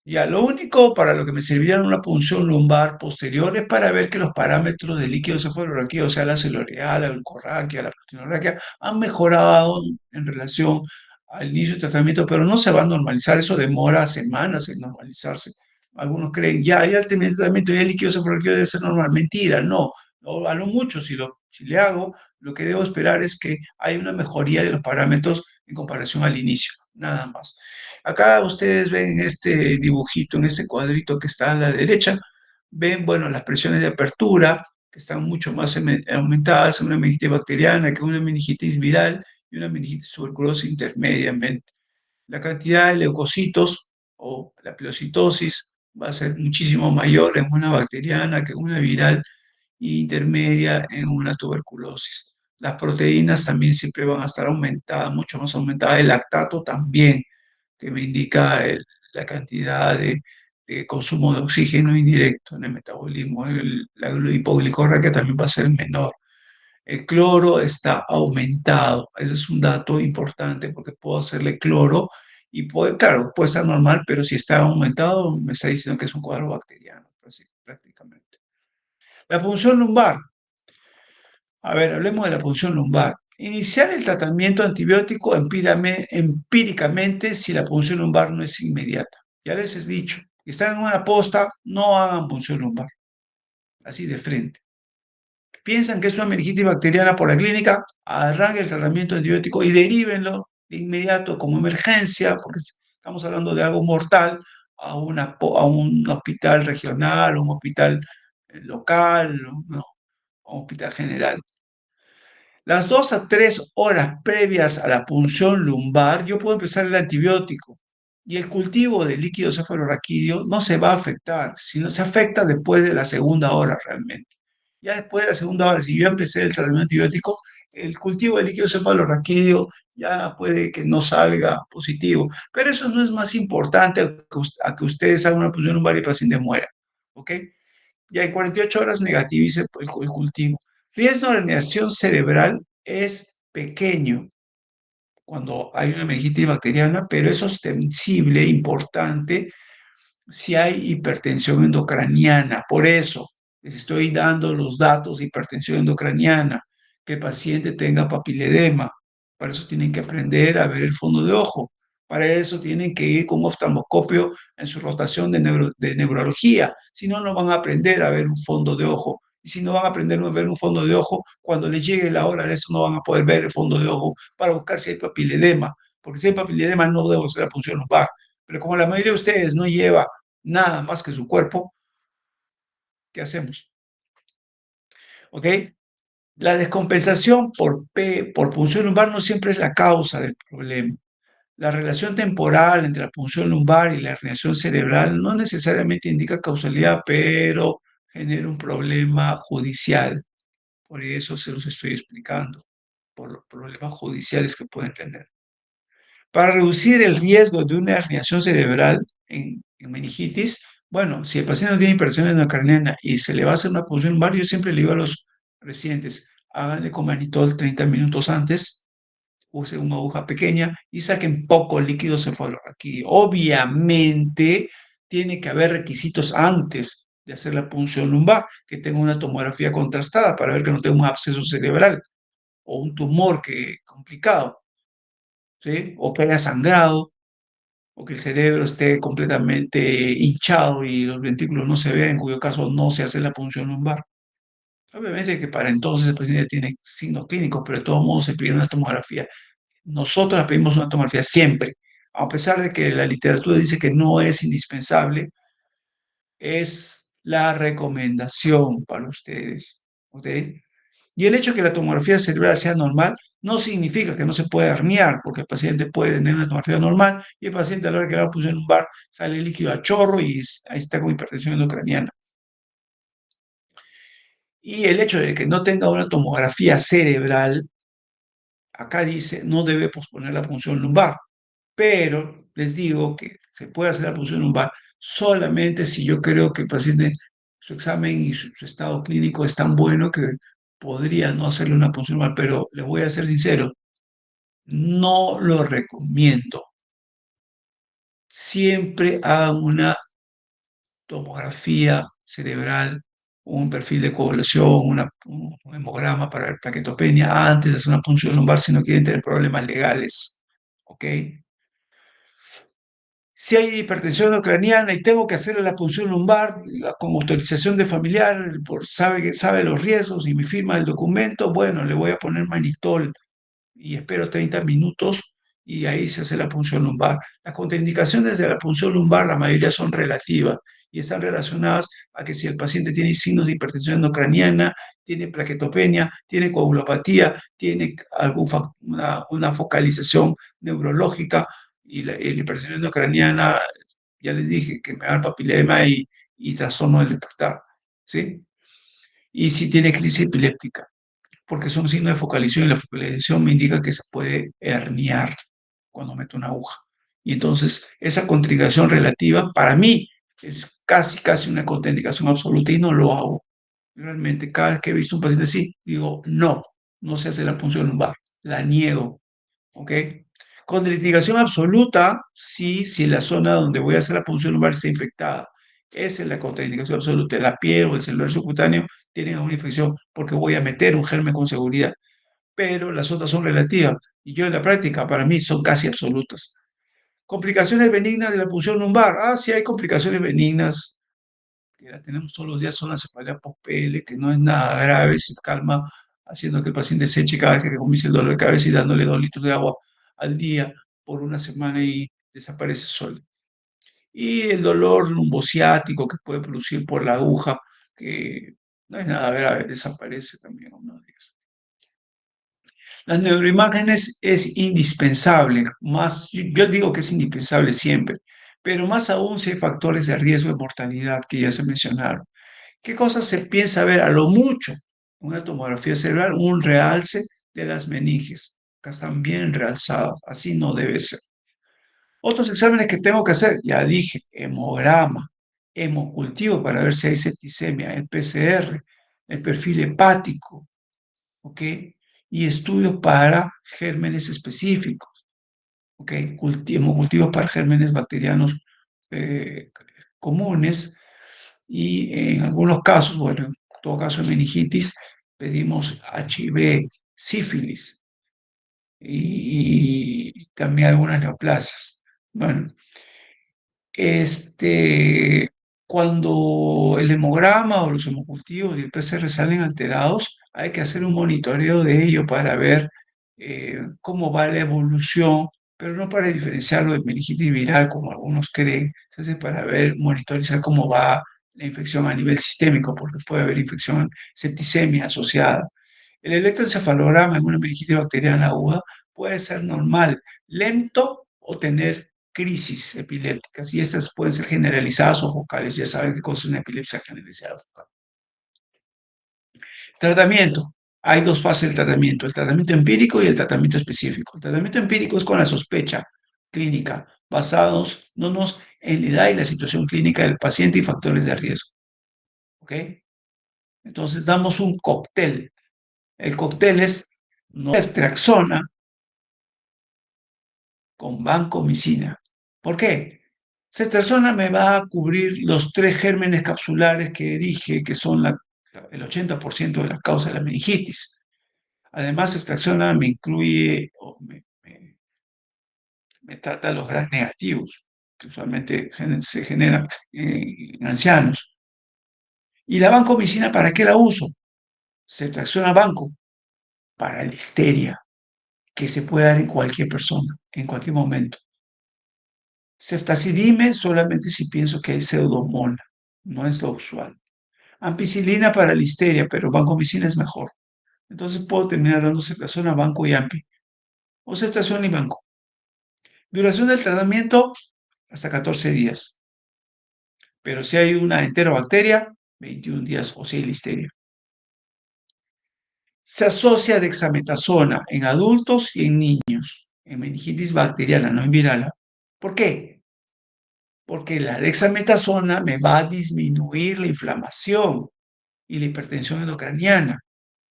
Ya, lo único para lo que me serviría una punción lumbar posterior es para ver que los parámetros del líquido cefalorraquídeo, o sea, la celuloidea, la glucorraquia, la proteinorraquia, han mejorado en relación al inicio del tratamiento, pero no se va a normalizar, eso demora semanas en normalizarse. Algunos creen, ya terminé el tratamiento, ya el líquido cefalorraquídeo debe ser normal. Mentira, no. A lo mucho, si le hago, lo que debo esperar es que hay una mejoría de los parámetros en comparación al inicio, nada más. Acá ustedes ven este dibujito, en este cuadrito que está a la derecha, ven, bueno, las presiones de apertura, que están mucho más aumentadas en una meningitis bacteriana que una meningitis viral y una meningitis tuberculosa intermediamente. La cantidad de leucocitos o la pielocitosis va a ser muchísimo mayor en una bacteriana que en una viral y intermedia en una tuberculosis. Las proteínas también siempre van a estar aumentadas, mucho más aumentadas. El lactato también, que me indica la cantidad de consumo de oxígeno indirecto en el metabolismo. La hipoglicorrea también va a ser menor. El cloro está aumentado. Ese es un dato importante porque puedo hacerle cloro y puede, claro, puede estar normal, pero si está aumentado, me está diciendo que es un cuadro bacteriano, prácticamente. La punción lumbar. A ver, hablemos de la punción lumbar. Iniciar el tratamiento antibiótico empíricamente si la punción lumbar no es inmediata. Ya les he dicho, si están en una posta, no hagan punción lumbar, así de frente. Piensan que es una meningitis bacteriana por la clínica, arranquen el tratamiento antibiótico y derívenlo de inmediato como emergencia, porque estamos hablando de algo mortal, a un hospital regional, un hospital local, no, a un hospital general. Las 2 a 3 horas previas a la punción lumbar, yo puedo empezar el antibiótico y el cultivo del líquido cefalorraquídeo no se va a afectar, sino se afecta después de la segunda hora realmente. Ya después de la segunda hora, si yo empecé el tratamiento antibiótico, el cultivo del líquido cefalorraquídeo ya puede que no salga positivo, pero eso no es más importante a que ustedes hagan una punción lumbar y el paciente muera, ¿ok? Ya en 48 horas negativice el cultivo. Riesgo de herniación cerebral es pequeño cuando hay una meningitis bacteriana, pero es ostensible, importante, si hay hipertensión endocraniana. Por eso les estoy dando los datos de hipertensión endocraniana, que el paciente tenga papiledema. Para eso tienen que aprender a ver el fondo de ojo. Para eso tienen que ir con oftalmoscopio en su rotación de neurología. Si no, no van a aprender a ver un fondo de ojo. Y si no van a aprender a ver un fondo de ojo, cuando les llegue la hora de eso no van a poder ver el fondo de ojo para buscar si hay papiledema. Porque si hay papiledema no debo hacer la punción lumbar. Pero como la mayoría de ustedes no lleva nada más que su cuerpo, ¿qué hacemos? ¿Ok? La descompensación por punción lumbar no siempre es la causa del problema. La relación temporal entre la punción lumbar y la herniación cerebral no necesariamente indica causalidad, pero genera un problema judicial. Por eso se los estoy explicando, por los problemas judiciales que pueden tener. Para reducir el riesgo de una herniación cerebral en meningitis, bueno, si el paciente no tiene hipertensión endocraniana y se le va a hacer una punción lumbar, yo siempre le digo a los residentes, háganle con manitol 30 minutos antes, usen una aguja pequeña y saquen poco líquido cefalorraquídeo. Obviamente, tiene que haber requisitos antes de hacer la punción lumbar, que tenga una tomografía contrastada para ver que no tenga un absceso cerebral o un tumor complicado, ¿sí? O que haya sangrado o que el cerebro esté completamente hinchado y los ventrículos no se vean, en cuyo caso no se hace la punción lumbar. Obviamente que para entonces el paciente tiene signos clínicos, pero de todos modos se pide una tomografía. Nosotros la pedimos una tomografía siempre, a pesar de que la literatura dice que no es indispensable, es la recomendación para ustedes. ¿Ok? Y el hecho de que la tomografía cerebral sea normal no significa que no se pueda herniar, porque el paciente puede tener una tomografía normal y el paciente a la hora que le puso en un bar sale líquido a chorro y ahí está con hipertensión endocraniana. Y el hecho de que no tenga una tomografía cerebral, acá dice, no debe posponer la punción lumbar, pero les digo que se puede hacer la punción lumbar solamente si yo creo que el paciente, su examen y su estado clínico es tan bueno que podría no hacerle una punción lumbar, pero le voy a ser sincero, no lo recomiendo. siempre hagan una tomografía cerebral, un perfil de coagulación, un hemograma para ver plaquetopenia antes de hacer una punción lumbar si no quieren tener problemas legales. ¿Ok? Si hay hipertensión ucraniana y tengo que hacerle la punción lumbar con autorización de familiar, sabe los riesgos y me firma el documento, bueno, le voy a poner manitol y espero 30 minutos y ahí se hace la punción lumbar. Las contraindicaciones de la punción lumbar, la mayoría son relativas y están relacionadas a que si el paciente tiene signos de hipertensión endocraniana, tiene plaquetopenia, tiene coagulopatía, tiene una focalización neurológica y la hipertensión endocraniana, ya les dije que me da papilema y trastorno del despertar, ¿sí? Y si tiene crisis epiléptica porque son signos de focalización y la focalización me indica que se puede herniar cuando meto una aguja. Y entonces esa contraindicación relativa para mí es casi una contraindicación absoluta y no lo hago. Realmente cada vez que he visto un paciente así, digo, no, no se hace la punción lumbar, la niego, ¿ok? Contraindicación absoluta, sí, si la zona donde voy a hacer la punción lumbar está infectada. Esa es la contraindicación absoluta. La piel o el celular subcutáneo tienen alguna infección porque voy a meter un germen con seguridad, pero las otras son relativas. Y yo en la práctica, para mí, son casi absolutas. Complicaciones benignas de la punción lumbar. Ah, sí hay complicaciones benignas, que la tenemos todos los días, son la cefalea post-PL, que no es nada grave, se calma haciendo que el paciente se eche cada vez que comience el dolor de cabeza y dándole 2 litros de agua al día por una semana y desaparece solo. Y el dolor lumbociático que puede producir por la aguja, que no es nada grave, desaparece también en unos días. Las neuroimágenes es indispensable, más, yo digo que es indispensable siempre, pero más aún si hay factores de riesgo de mortalidad que ya se mencionaron. ¿Qué cosas se piensa ver a lo mucho? Una tomografía cerebral, un realce de las meninges, que están bien realzadas, así no debe ser. Otros exámenes que tengo que hacer, ya dije, hemograma, hemocultivo para ver si hay septicemia, el PCR, el perfil hepático, ¿ok? Y estudios para gérmenes específicos, ¿ok? Hemocultivos para gérmenes bacterianos eh, comunes y en algunos casos, bueno, en todo caso de meningitis, pedimos HIV, sífilis y también algunas neoplasias. Bueno, cuando el hemograma o los hemocultivos y el PCR salen alterados, hay que hacer un monitoreo de ello para ver cómo va la evolución, pero no para diferenciarlo de meningitis viral como algunos creen, se hace para ver, monitorizar cómo va la infección a nivel sistémico, porque puede haber infección, septicemia asociada. El electroencefalograma en una meningitis bacteriana aguda puede ser normal, lento o tener crisis epilépticas y estas pueden ser generalizadas o focales. Ya saben qué cosa es una epilepsia generalizada focal. Tratamiento. Hay dos fases del tratamiento, el tratamiento empírico y el tratamiento específico. El tratamiento empírico es con la sospecha clínica, basados no en la edad y la situación clínica del paciente y factores de riesgo. ¿Ok? Entonces damos un cóctel. El cóctel es naltrexona con vancomicina. ¿Por qué? Ceftriaxona me va a cubrir los 3 gérmenes capsulares que dije que son el 80% de la causa de la meningitis. Además, ceftriaxona me incluye o me trata los gram negativos, que usualmente se generan en ancianos. ¿Y la vancomicina para qué la uso? Ceftriaxona banco para la histeria, que se puede dar en cualquier persona, en cualquier momento. Ceftazidime solamente si pienso que hay pseudomona, no es lo usual. Ampicilina para la histeria, pero vancomicina es mejor. Entonces puedo terminar dando ceftriaxona, banco y ampi. O ceftriaxona y banco. Duración del tratamiento, hasta 14 días. Pero si hay una enterobacteria, 21 días o si hay listeria. Se asocia dexametasona en adultos y en niños, en meningitis bacteriana, no en viral. ¿Por qué? Porque la dexametasona me va a disminuir la inflamación y la hipertensión endocraniana,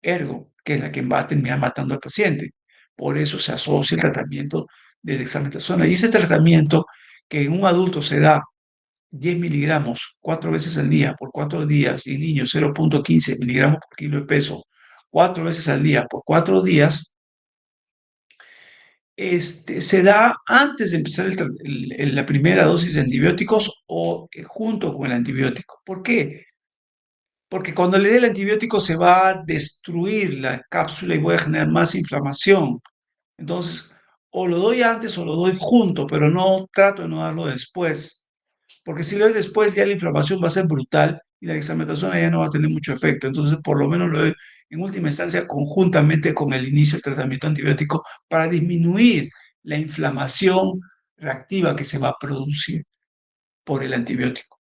ergo, que es la que va a terminar matando al paciente. Por eso se asocia el tratamiento de dexametasona. Y ese tratamiento que en un adulto se da 10 miligramos 4 veces al día por 4 días y en niños 0,15 miligramos por kilo de peso 4 veces al día por 4 días, se da antes de empezar la primera dosis de antibióticos o junto con el antibiótico. ¿Por qué? Porque cuando le dé el antibiótico se va a destruir la cápsula y voy a generar más inflamación. Entonces, o lo doy antes o lo doy junto, pero no trato de no darlo después. Porque si lo doy después, ya la inflamación va a ser brutal y la dexametasona ya no va a tener mucho efecto. Entonces, por lo menos lo doy en última instancia conjuntamente con el inicio del tratamiento antibiótico para disminuir la inflamación reactiva que se va a producir por el antibiótico.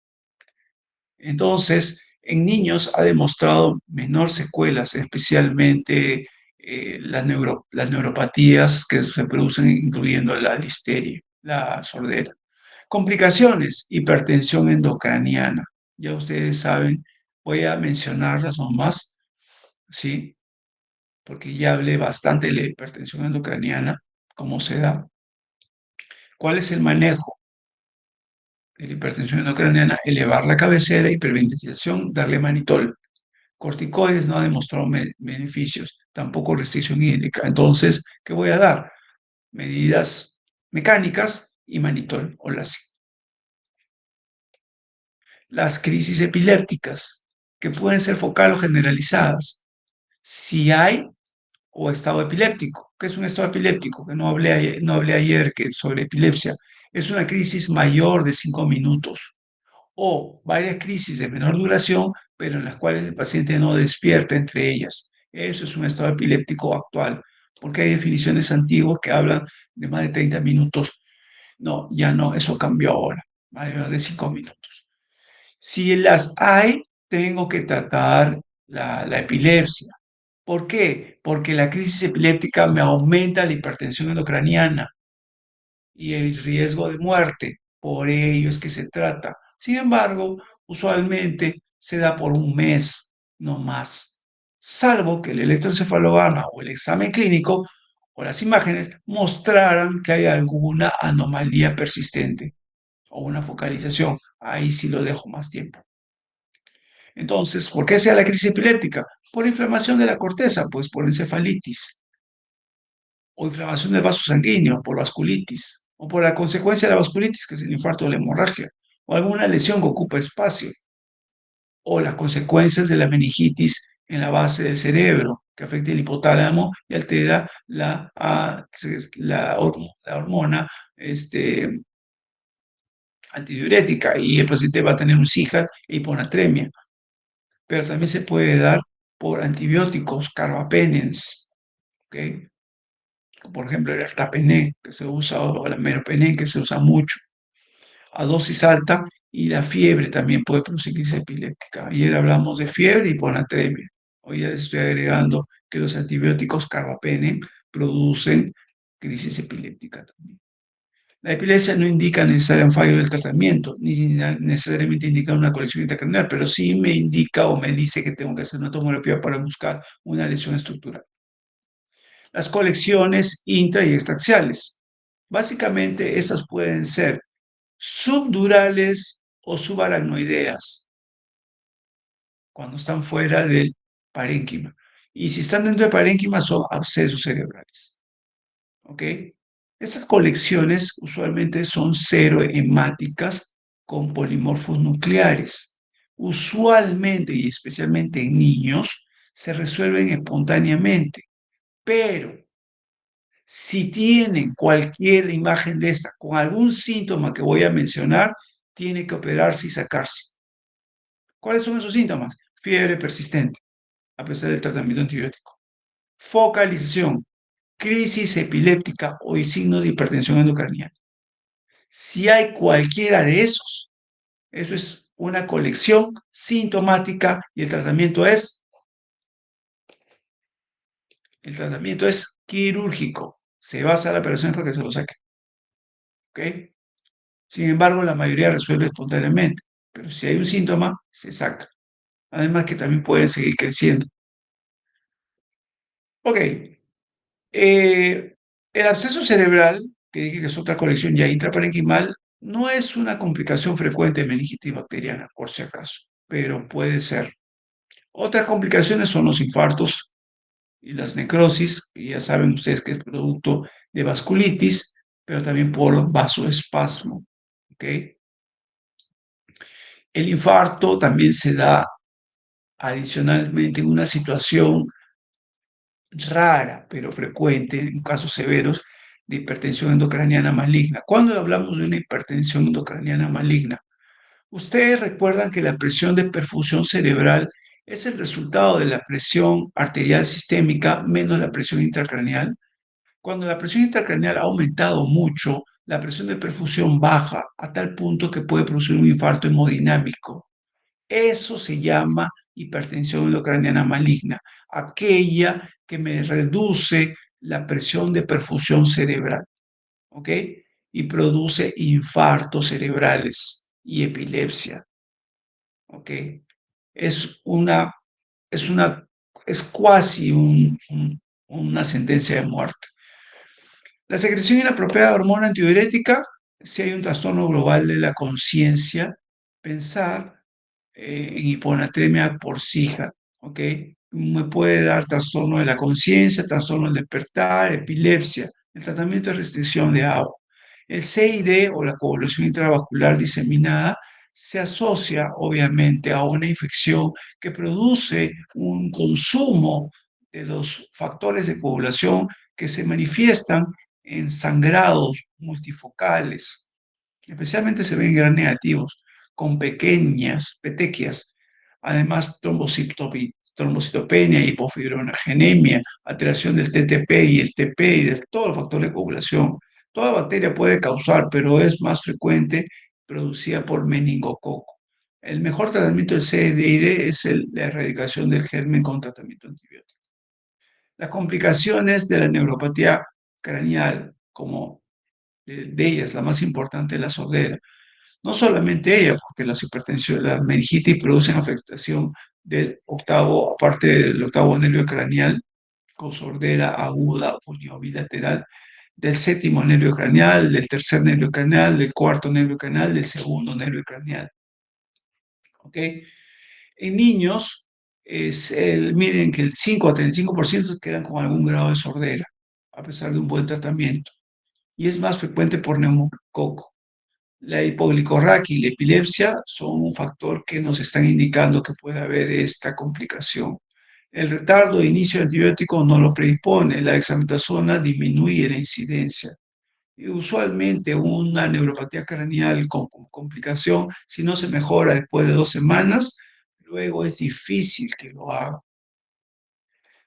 Entonces, en niños ha demostrado menor secuelas, especialmente las neuropatías que se producen, incluyendo la listeria, la sordera. Complicaciones, hipertensión endocraniana. Ya ustedes saben, voy a mencionarlas nomás, ¿sí? Porque ya hablé bastante de la hipertensión endocraniana, cómo se da. ¿Cuál es el manejo de la hipertensión endocraniana? Elevar la cabecera, hiperventilación, darle manitol. Corticoides no ha demostrado beneficios, tampoco restricción hídrica. Entonces, ¿qué voy a dar? Medidas mecánicas y manitol o las crisis epilépticas, que pueden ser focal o generalizadas. Si hay o estado epiléptico. ¿Qué es un estado epiléptico? Que no hablé ayer sobre epilepsia. Es una crisis mayor de 5 minutos o varias crisis de menor duración, pero en las cuales el paciente no despierta entre ellas. Eso es un estado epiléptico actual, porque hay definiciones antiguas que hablan de más de 30 minutos. No, ya no, eso cambió ahora, mayor de 5 minutos. Si las hay, tengo que tratar la epilepsia. ¿Por qué? Porque la crisis epiléptica me aumenta la hipertensión endocraniana y el riesgo de muerte. Por ello es que se trata. Sin embargo, usualmente se da por un mes, no más, salvo que el electroencefalograma o el examen clínico o las imágenes mostraran que hay alguna anomalía persistente o una focalización. Ahí sí lo dejo más tiempo. Entonces, ¿por qué sea la crisis epiléptica? Por inflamación de la corteza, pues por encefalitis, o inflamación del vaso sanguíneo, por vasculitis, o por la consecuencia de la vasculitis, que es el infarto o la hemorragia, o alguna lesión que ocupa espacio, o las consecuencias de la meningitis en la base del cerebro, que afecta el hipotálamo y altera la hormona antidiurética, y el paciente va a tener un SIJA e hiponatremia. Pero también se puede dar por antibióticos, carbapenems, ¿ok? Por ejemplo, el artapene, que se usa, o la meropenem, que se usa mucho, a dosis alta, y la fiebre también puede producir crisis epiléptica. Ayer hablamos de fiebre y hiponatremia. Hoy ya les estoy agregando que los antibióticos carbapenem producen crisis epiléptica también. La epilepsia no indica necesario un fallo del tratamiento, ni necesariamente indica una colección intracraneal, pero sí me indica o me dice que tengo que hacer una tomografía para buscar una lesión estructural. Las colecciones intra y extraxiales. Básicamente, esas pueden ser subdurales o subaracnoideas, cuando están fuera del parénquima. Y si están dentro del parénquima, son abscesos cerebrales. ¿Ok? Esas colecciones usualmente son cerohemáticas con polimorfos nucleares. Usualmente y especialmente en niños se resuelven espontáneamente, pero si tienen cualquier imagen de esta con algún síntoma que voy a mencionar, tiene que operarse y sacarse. ¿Cuáles son esos síntomas? Fiebre persistente, a pesar del tratamiento antibiótico. Focalización, crisis epiléptica o signo de hipertensión endocraniana. Si hay cualquiera de esos, eso es una colección sintomática y el tratamiento es quirúrgico. Se basa en la operación para que se lo saque. ¿Ok? Sin embargo, la mayoría resuelve espontáneamente, pero si hay un síntoma, se saca. Además que también pueden seguir creciendo. Ok, el absceso cerebral, que dije que es otra colección ya intraparenquimal, No es una complicación frecuente de meningitis bacteriana, por si acaso, pero puede ser. Otras complicaciones son los infartos y las necrosis, y ya saben ustedes que es producto de vasculitis, pero también por vasoespasmo. ¿Ok? El infarto también se da adicionalmente en una situación rara, pero frecuente, en casos severos, de hipertensión endocraniana maligna. ¿Cuándo hablamos de una hipertensión endocraniana maligna? Ustedes recuerdan que la presión de perfusión cerebral es el resultado de la presión arterial sistémica menos la presión intracraneal. Cuando la presión intracraneal ha aumentado mucho, la presión de perfusión baja a tal punto que puede producir un infarto hemodinámico. Eso se llama hipertensión endocraniana maligna, aquella que me reduce la presión de perfusión cerebral, ¿ok? Y produce infartos cerebrales y epilepsia, ¿ok? Es una, es una, es casi una sentencia de muerte. La secreción inapropiada de hormona antidiurética, si hay un trastorno global de la conciencia, pensar en hiponatremia porcígea, ¿ok? Me puede dar trastorno de la conciencia, trastorno del despertar, epilepsia. El tratamiento es restricción de agua. El CID o la coagulación intravascular diseminada se asocia obviamente a una infección que produce un consumo de los factores de coagulación que se manifiestan en sangrados multifocales, especialmente se ven en gran negativos, con pequeñas petequias, además trombocitopenia, hipofibrogenemia, alteración del TTP y el TP y de todos los factores de coagulación. Toda bacteria puede causar, pero es más frecuente producida por meningococo. El mejor tratamiento del CDID es la erradicación del germen con tratamiento antibiótico. Las complicaciones de la neuropatía craneal, como de ellas, la más importante es la sordera. No solamente ella, porque las hipertensiones, la meningitis producen afectación del octavo, aparte del octavo nervio craneal, con sordera aguda uniobilateral, del séptimo nervio craneal, del tercer nervio craneal, del cuarto nervio craneal, del segundo nervio craneal. ¿Ok? En niños, miren que el 5 a 35% quedan con algún grado de sordera, a pesar de un buen tratamiento. Y es más frecuente por neumococo. La hipoglicorraquia y la epilepsia son un factor que nos están indicando que puede haber esta complicación. El retardo de inicio de antibiótico no lo predispone, la dexametasona disminuye la incidencia. Y usualmente una neuropatía craneal con complicación, si no se mejora después de 2 semanas, luego es difícil que lo haga.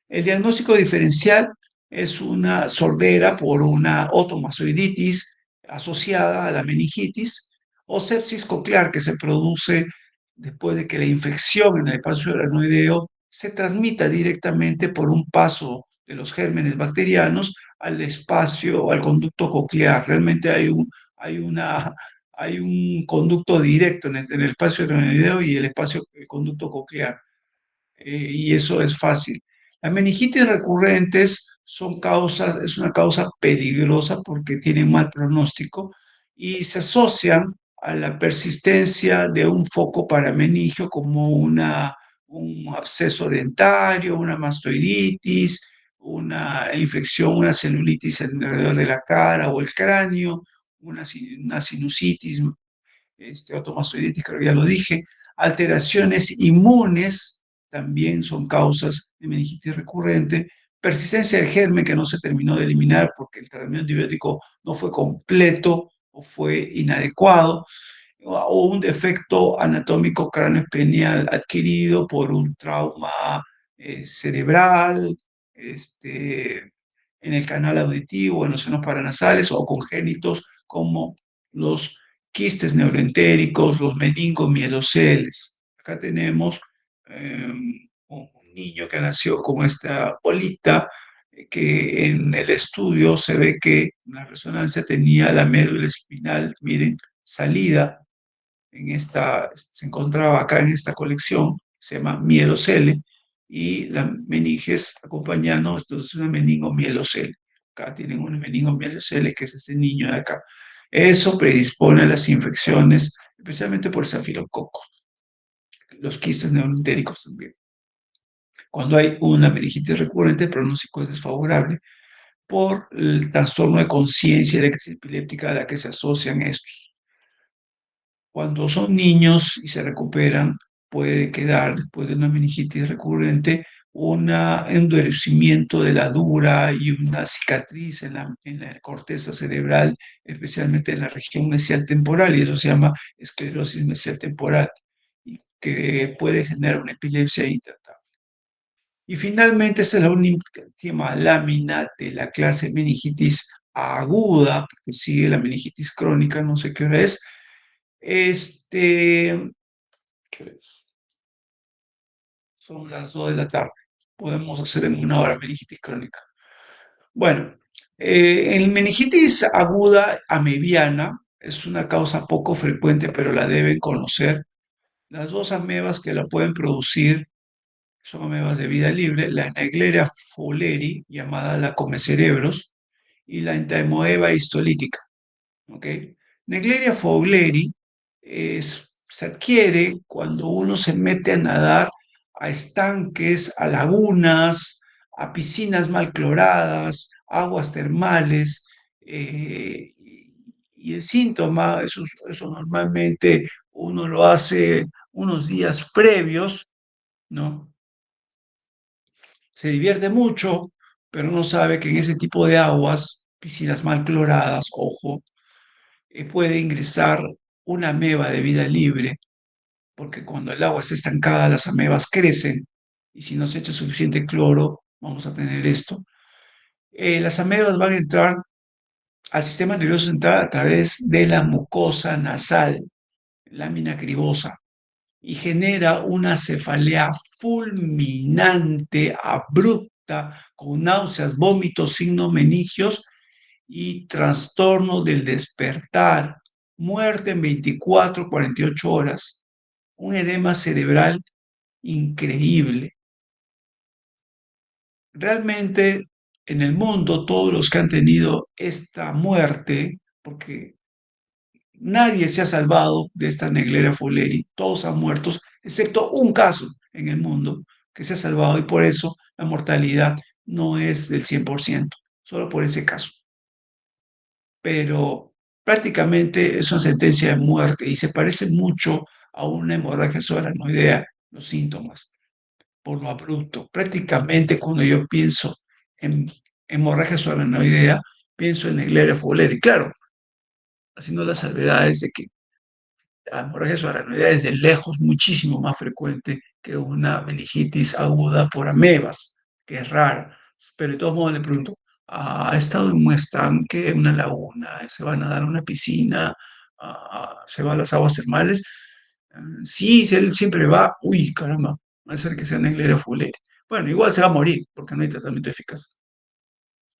El diagnóstico diferencial es una sordera por una otomastoiditis asociada a la meningitis o sepsis coclear que se produce después de que la infección en el espacio aranoideo se transmita directamente por un paso de los gérmenes bacterianos al espacio, al conducto coclear. Realmente hay un conducto directo en el espacio aranoideo y el conducto coclear, y eso es fácil. Las meningitis recurrentes es una causa peligrosa porque tienen mal pronóstico y se asocian a la persistencia de un foco parameningio como un absceso dentario, una mastoiditis, una infección, una celulitis alrededor de la cara o el cráneo, una sinusitis, otomastoiditis, creo que ya lo dije. Alteraciones inmunes también son causas de meningitis recurrente. Persistencia del germen que no se terminó de eliminar porque el tratamiento antibiótico no fue completo o fue inadecuado, o un defecto anatómico craneoespinal adquirido por un trauma cerebral, en el canal auditivo, en los senos paranasales o congénitos como los quistes neuroentéricos, los meningomieloceles. Acá tenemos un niño que nació con esta bolita, que en el estudio se ve que en la resonancia tenía la médula espinal, miren, salida se encontraba acá en esta colección, se llama mielocele, y la meninges acompañando, entonces una meningomielocele. Acá tienen una meningomielocele, que es este niño de acá. Eso predispone a las infecciones, especialmente por el zafirococo, los quistes neuroentéricos también. Cuando hay una meningitis recurrente, el pronóstico es desfavorable por el trastorno de conciencia y de crisis epiléptica a la que se asocian estos. Cuando son niños y se recuperan, puede quedar después de una meningitis recurrente un endurecimiento de la dura y una cicatriz en la corteza cerebral, especialmente en la región mesial temporal, y eso se llama esclerosis mesial temporal, y que puede generar una epilepsia intratable. Y finalmente, esa es la última lámina de la clase meningitis aguda, porque sigue la meningitis crónica, no sé qué hora es. ¿Qué hora es? Son las 2 de la tarde. Podemos hacer en una hora meningitis crónica. Bueno, en meningitis aguda amebiana es una causa poco frecuente, pero la deben conocer. Las dos amebas que la pueden producir son amebas de vida libre, la Naegleria fowleri, llamada la comecerebros, y la Entamoeba histolítica. ¿Ok? Naegleria fowleri se adquiere cuando uno se mete a nadar a estanques, a lagunas, a piscinas mal cloradas, aguas termales, y el síntoma, eso normalmente uno lo hace unos días previos, ¿no? Se divierte mucho, pero no sabe que en ese tipo de aguas, piscinas mal cloradas, ojo, puede ingresar una ameba de vida libre, porque cuando el agua está estancada, las amebas crecen, y si no se echa suficiente cloro, vamos a tener esto. Las amebas van a entrar al sistema nervioso central a través de la mucosa nasal, lámina cribosa, y genera una cefalea fulminante, abrupta, con náuseas, vómitos, signos meningios y trastorno del despertar, muerte en 24, 48 horas, un edema cerebral increíble. Realmente en el mundo todos los que han tenido esta muerte, porque nadie se ha salvado de esta Naegleria fowleri, todos han muerto, excepto un caso en el mundo que se ha salvado y por eso la mortalidad no es del 100%, solo por ese caso. Pero prácticamente es una sentencia de muerte y se parece mucho a una hemorragia subaracnoidea, los síntomas, por lo abrupto. Prácticamente cuando yo pienso en hemorragia subaracnoidea, pienso en Naegleria fowleri. Claro, haciendo las salvedades de que la hemorragia subaracnoidea es de lejos muchísimo más frecuente que una meningitis aguda por amebas, que es rara. Pero de todos modos le pregunto, ¿ha estado en un estanque, en una laguna, se va a nadar a una piscina, se va a las aguas termales? Sí, si él siempre va, uy, caramba, va a ser que sea Naegleria fowleri. Bueno, igual se va a morir porque no hay tratamiento eficaz,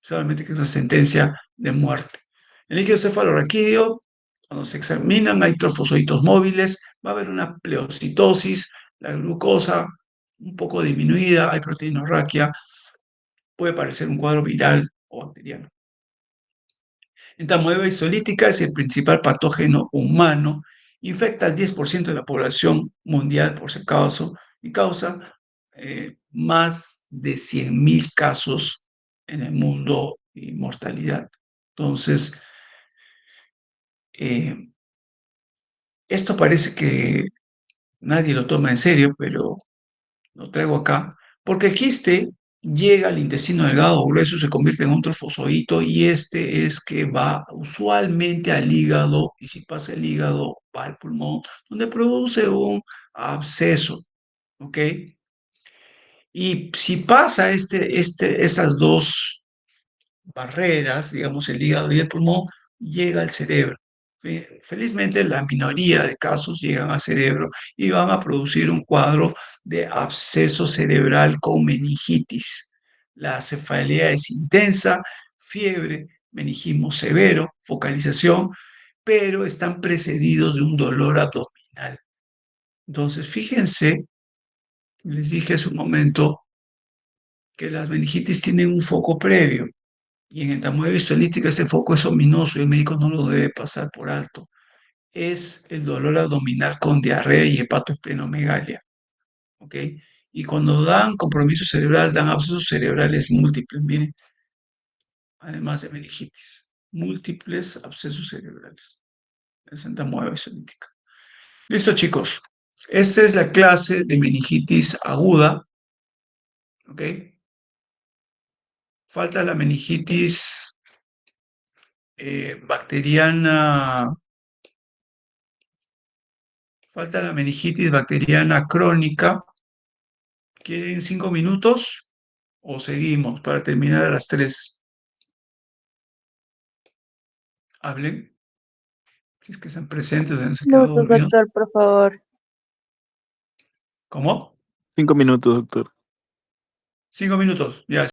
solamente que es una sentencia de muerte. El líquido cefalorraquídeo, cuando se examinan, hay trofosoditos móviles, va a haber una pleocitosis, la glucosa un poco disminuida, hay proteinorraquia, puede parecer un cuadro viral o bacteriano. Entamoeba histolítica es el principal patógeno humano, infecta al 10% de la población mundial por si acaso y causa más de 100.000 casos en el mundo y mortalidad. Entonces, eh, esto parece que nadie lo toma en serio, pero lo traigo acá, porque el quiste llega al intestino delgado o grueso, se convierte en un trofosodito y este es que va usualmente al hígado y si pasa el hígado va al pulmón, donde produce un absceso, ¿ok? Y si pasa esas dos barreras, digamos el hígado y el pulmón, llega al cerebro. Felizmente la minoría de casos llegan al cerebro y van a producir un cuadro de absceso cerebral con meningitis. La cefalea es intensa, fiebre, meningismo severo, focalización, pero están precedidos de un dolor abdominal. Entonces, fíjense, les dije hace un momento que las meningitis tienen un foco previo. Y en entamoeba visualística este foco es ominoso y el médico no lo debe pasar por alto. Es el dolor abdominal con diarrea y hepatoesplenomegalia, ¿ok? Y cuando dan compromiso cerebral, dan abscesos cerebrales múltiples, miren, además de meningitis. Múltiples abscesos cerebrales. Es entamoeba visualítica. Listo, chicos. Esta es la clase de meningitis aguda, ¿ok? Falta la meningitis bacteriana, falta la meningitis bacteriana crónica. ¿Quieren 5 minutos o seguimos para terminar a las 3? Hablen, si es que están presentes o han se quedado Minutos, dormidos. doctor, por favor. ¿Cómo? 5 minutos, doctor. 5 minutos, ya.